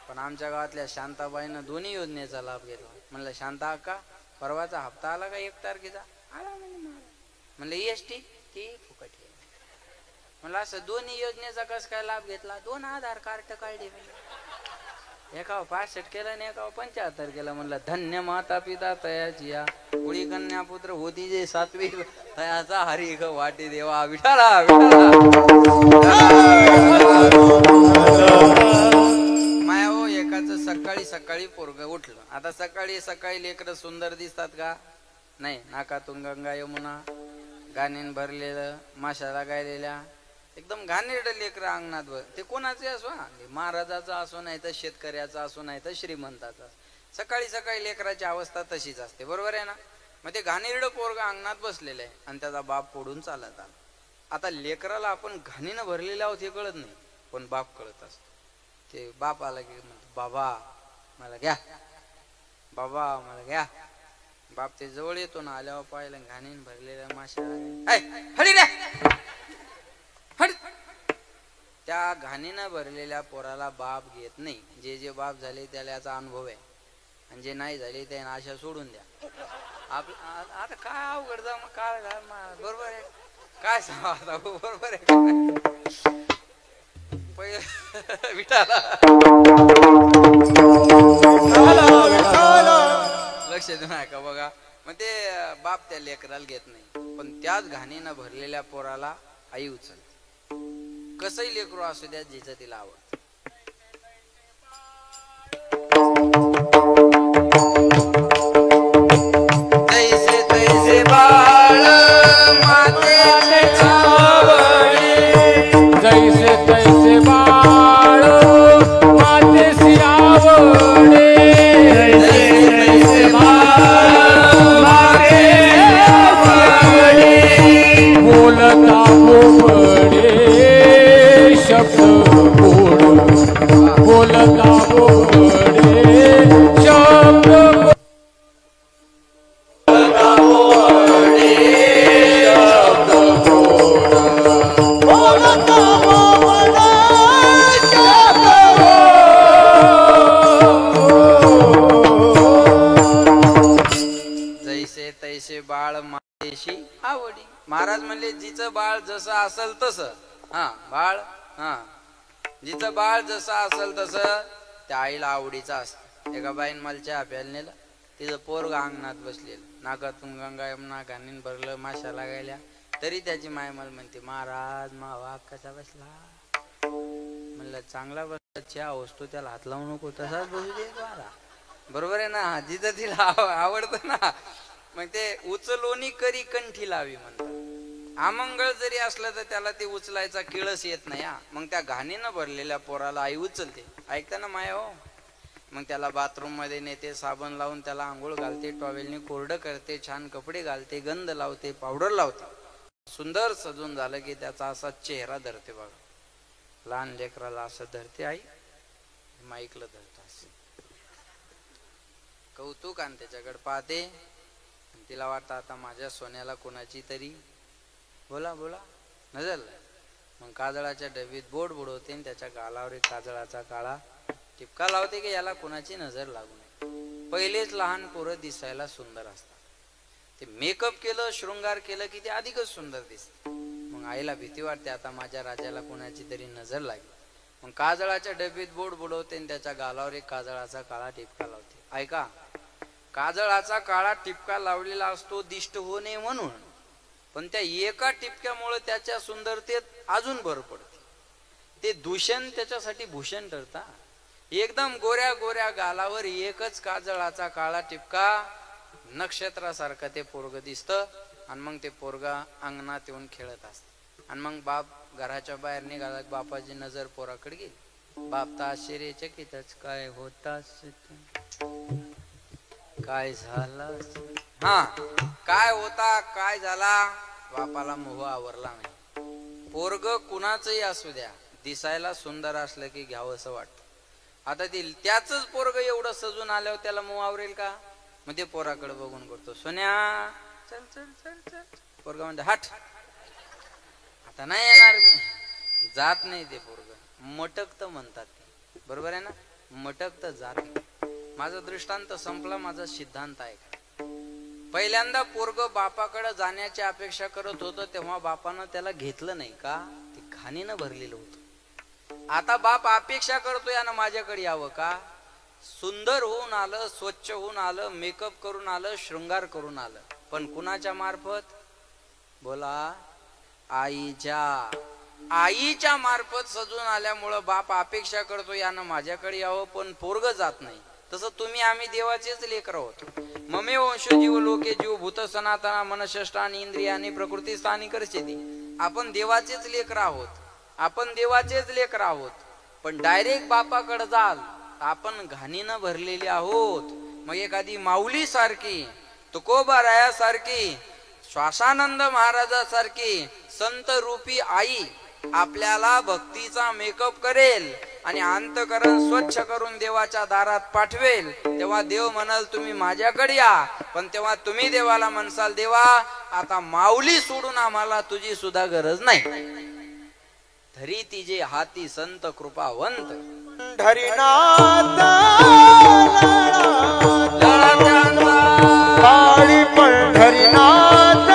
पण आमच्या गावातल्या शांताबाईनं दोन्ही योजनेचा लाभ घेतला. म्हणलं शांता अक्का, परवाचा हप्ता आला का 1 तारखेचा? आला. म्हणलं एसटी ती फुकट आहे. म्हणलं असं दोन्ही योजनेचा कस काय लाभ घेतला? 2 आधार कार्ड काढले. एकावर 65 केलं आणि एकावर 75 केलं. म्हणलं धन्य माता पिता तयाची या, कुळी कन्या पुत्र होती जे 7वी तयाचा हरी ग वाटी देवा. विठाला माया हो. एकाच सकाळी सकाळी पोरग उठलं. आता सकाळी सकाळी लेकरं सुंदर दिसतात का? नाही. नाकातून गंगा यमुना, गाणीन भरलेलं, माशाला गायलेल्या, एकदम घाणेरडं लेकरं अंगणात. ते कोणाचे असो, महाराजाचा असो, नाही तर शेतकऱ्याचा असो, नाही तर श्रीमंताचा. सकाळी सकाळी लेकराची अवस्था तशीच असते, बरोबर आहे ना? मग ते घाणेरडं पोरग अंगणात बसलेलं आहे आणि त्याचा बाप पुढून चालत आला. आता लेकराला आपण घाणीनं भरलेले आहोत हे कळत नाही, पण बाप कळत असतो. ते बाप आला की म्हणतो, बाबा मला घ्या, बाबा मला घ्या. बाप ते जवळ येतो ना, आल्यावर पाहिलं घाणीन भरलेल्या माशा. त्या घाणीनं भरलेल्या पोराला बाप घेत नाही. जे जे बाप झाले त्याला याचा अनुभव आहे, आणि जे नाही झाले त्यांना अशा सोडून द्या. आता काय अवघड जा मग, काय बरोबर आहे काय सांगा आता, बरोबर आहे. विठाला लक्ष देऊ नका बघा. मग ते बाप त्या लेकराला घेत नाही, पण त्याच घाणीनं भरलेल्या पोराला आई उचलते. कसंही लेकरू असू द्या, जिचं तिला आवडत. तैसे तैसे बाळ मातेचे आवडे, जैसे तैसे बाळ मातेसी आवडे, तैसे तैसे बाळ मातेसी आवडे. बोलता बोबडे शब्द गोड, बोलता बोबडे शब्द गोड. जैसे तैसे बाळ मातेशी आवडी. महाराज म्हणले जिचं बाळ जसं असल तसं, हा बाळ, हा जिचं बाळ जसं असल तसं त्या आईला आवडीचं असतं. एका बाईन मला चहा प्यायला नेलं, तिचं पोरग अंगणात बसलेलं, नाकातून गंगा यमुना, घाणीन भरलं, माशा लागायल्या, तरी त्याची माय मला म्हणते, महाराज मावा कसा बसला? म्हणलं चांगला बसला, चहा वस्तू त्याला हात लावू नको, तसाच बसू दे मला. बरोबर आहे ना, जिथं तिला आवडतं ना. मग ते उचलोनी करी कंठी लावी म्हणतात. अमंगळ जरी असलं तर त्याला ते उचलायचा किळस येत नाही. मग त्या घाणीनं भरलेल्या पोराला आई उचलते. ऐकताना माया हो. मग त्याला बाथरूम मध्ये नेते, साबण लावून त्याला आंघोळ घालते, टॉवेलने कोरडं करते, छान कपडे घालते, गंध लावते, पावडर लावते. सुंदर सजून झालं की त्याचा असा चेहरा धरते बघा. लहान लेकराला असं धरते आई, माईकला धरत असं कौतुक आणि त्याच्याकडे पाहते. तिला वाटतं आता माझ्या सोन्याला कोणाची तरी बोला बोला नजर. मग काजळाच्या डबीत बोट बुडवते आणि त्याच्या गालावर एक काजळाचा काळा टिपका लावते की याला कोणाची नजर लागू नये. पहिलेच लहान पोरं दिसायला सुंदर असतात. ते मेकअप केलं, शृंगार केलं की ते अधिकच सुंदर दिसत. मग आईला भीती वाटते आता माझ्या राजाला कोणाची तरी नजर लागली. मग काजळाच्या डबीत बोट बुडवते आणि त्याच्या गालावर एक काजळाचा काळा टिपका लावते. ऐका, काजळाचा काळा टिपका लावलेला असतो दिष्ट होऊ नये म्हणून, पण त्या एका टिपक्यामुळे त्याच्या सुंदरतेत अजून भर पडते. ते दूषण त्याच्यासाठी भूषण ठरता. एकदम गोऱ्या गोऱ्या गालावर एकच काजळाचा काळा टिपका, नक्षत्रासारखं ते पोरग दिसतं. आणि मग ते पोरगा अंगणात येऊन खेळत असत. आणि मग बाप घराच्या बाहेर निघाला, बापाची नजर पोराकडे गेली. बाप तर आश्चर्यचकितच, काय होतास काय झाला, हा काय होता काय झाला. बापाला मोह आवरला नाही. पोरग कुणाचंही असू द्या, दिसायला सुंदर असलं की घ्यावं असं वाटतं. आता त्याच पोरग एवढं सजून आल्यावर त्याला मोह आवरेल का. मग ते पोराकडे बघून करतो, सोन्या चल चल चल चल. पोरगा म्हणते हट, आता नाही येणार मी. जात नाही ते पोरग, मटकत म्हणतात ते. बरोबर आहे ना, मटकत जात. माझा दृष्टांत संपला, माझा सिद्धांत आहे. पहिल्यांदा पोरग बापाकडे जाण्याची अपेक्षा करत होतं तेव्हा बापानं त्याला घेतलं नाही का, ते घाणीनं भरलेलं होतं. आता बाप अपेक्षा करतो यानं माझ्याकडे यावं का. सुंदर होऊन आलं, स्वच्छ होऊन आलं, मेकअप करून आलं, शृंगार करून आलं, पण कुणाच्या मार्फत बोला, आईच्या मार्फत सजून आल्यामुळं बाप अपेक्षा करतो यानं माझ्याकडे यावं, पण पोरग जात नाही. तसं तुम्ही आम्ही देवाचेच लेकर आहोत. ममे वंश जीव लोके जीव भूत सनातना मनषष्टानी इंद्रियानी प्रकृती स्थानी करचेती. आपण देवाचेच लेकर आहोत, आपण देवाचेच लेकर आहोत. पण डायरेक्ट बापाकडे जाल आपण घाणीनं भरलेले आहोत. मग एखादी माऊली सारखी, तुकोबारायासारखी, श्वासानंद महाराजासारखी संत रूपी आई आपल्याला भक्तीचा मेकअप करेल आणि अंतकरण स्वच्छ करून देवाच्या दारात पाठवेल. तेव्हा देव म्हणाल तुम्ही माझ्याकडे या. पण तेव्हा तुम्ही देवाला म्हणसाल, देवा आता माऊली सोडून आम्हाला तुझी सुद्धा गरज नाही. धरी तिजे हाती संत कृपावंत, धरीनाथ पाळी पंढरीनाथ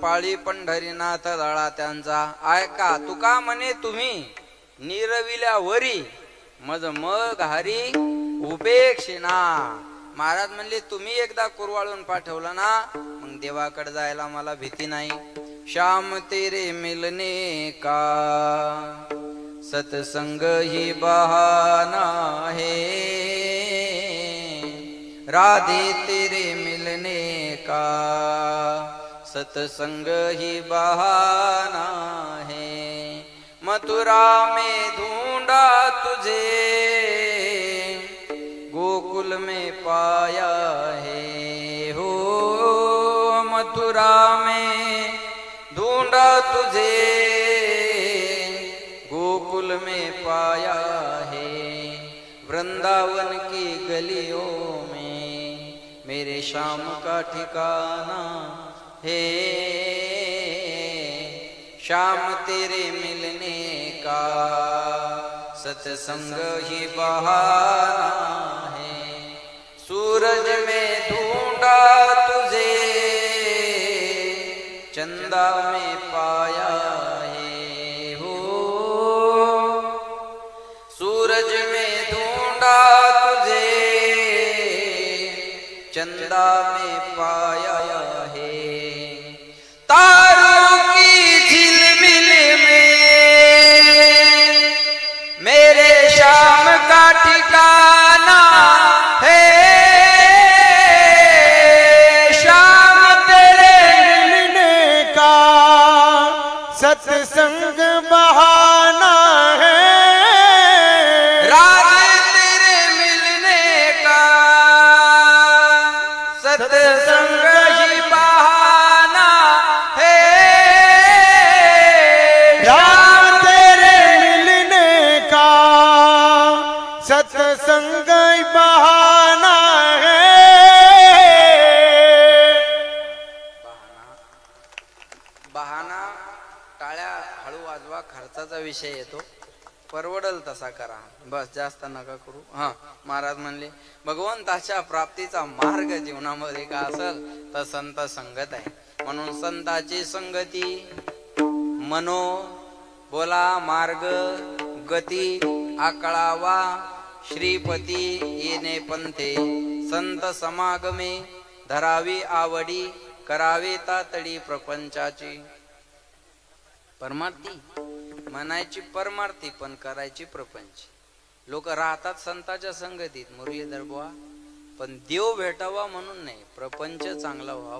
पाळी पंढरीनाथ दळा त्यांचा. ऐका तुका म्हणे तुम्ही निरविल्या वरी मज मग हरी उपेक्षिना. महाराज म्हणले तुम्ही एकदा कुरवाळून पाठवलं ना, मग देवाकडे जायला मला भीती नाही. श्याम तेरे मिलने का सत्संग ही बहाना है, राधे तेरे मिलने का सत्संग ही बहाना है. मथुरा में ढूंढा तुझे गोकुल में पाया है हो. मथुरा में ढूंढा तुझे गोकुल में पाया है. वृंदावन की गलियों में मेरे शाम का ठिकाना है, शाम तेरे मिलने का सत्संग ही बहाना है। सूरज में ढूंढा तुझे, चंदा में पाया है हो। सूरज में ढूंढा तुझे, चंदा में पाया है। तारों की झिलमिल में मेरे शाम का ठिकाना है, शाम तेरे मिलने का सत्संग बहाना है। रात तेरे मिलने का सत्संग ही बहाना है, राम तेरे मिलने का सत्संग बहाना है। बहाना टाळ्या हळू वाजवा, खर्चाचा विषय येतो, परवडल तसा करा, बस जास्त नका करू. हा, महाराज म्हणले भगवंताच्या प्राप्तीचा मार्ग जीवनामध्ये का असेल तर संत संगत आहे. म्हणून संताची संगती मनो बोला मार्ग गती आकळावा श्रीपती येणे पंथे. संत समागमे धरावी आवडी, करावे तातडी प्रपंचाची. परमार्थी म्हणायची परमार्थी पण करायची प्रपंच. लोक राहतात संताच्या संगतीत मुरलीधर बुवा, पण देव भेटावा म्हणून नाही, प्रपंच चांगला व्हावा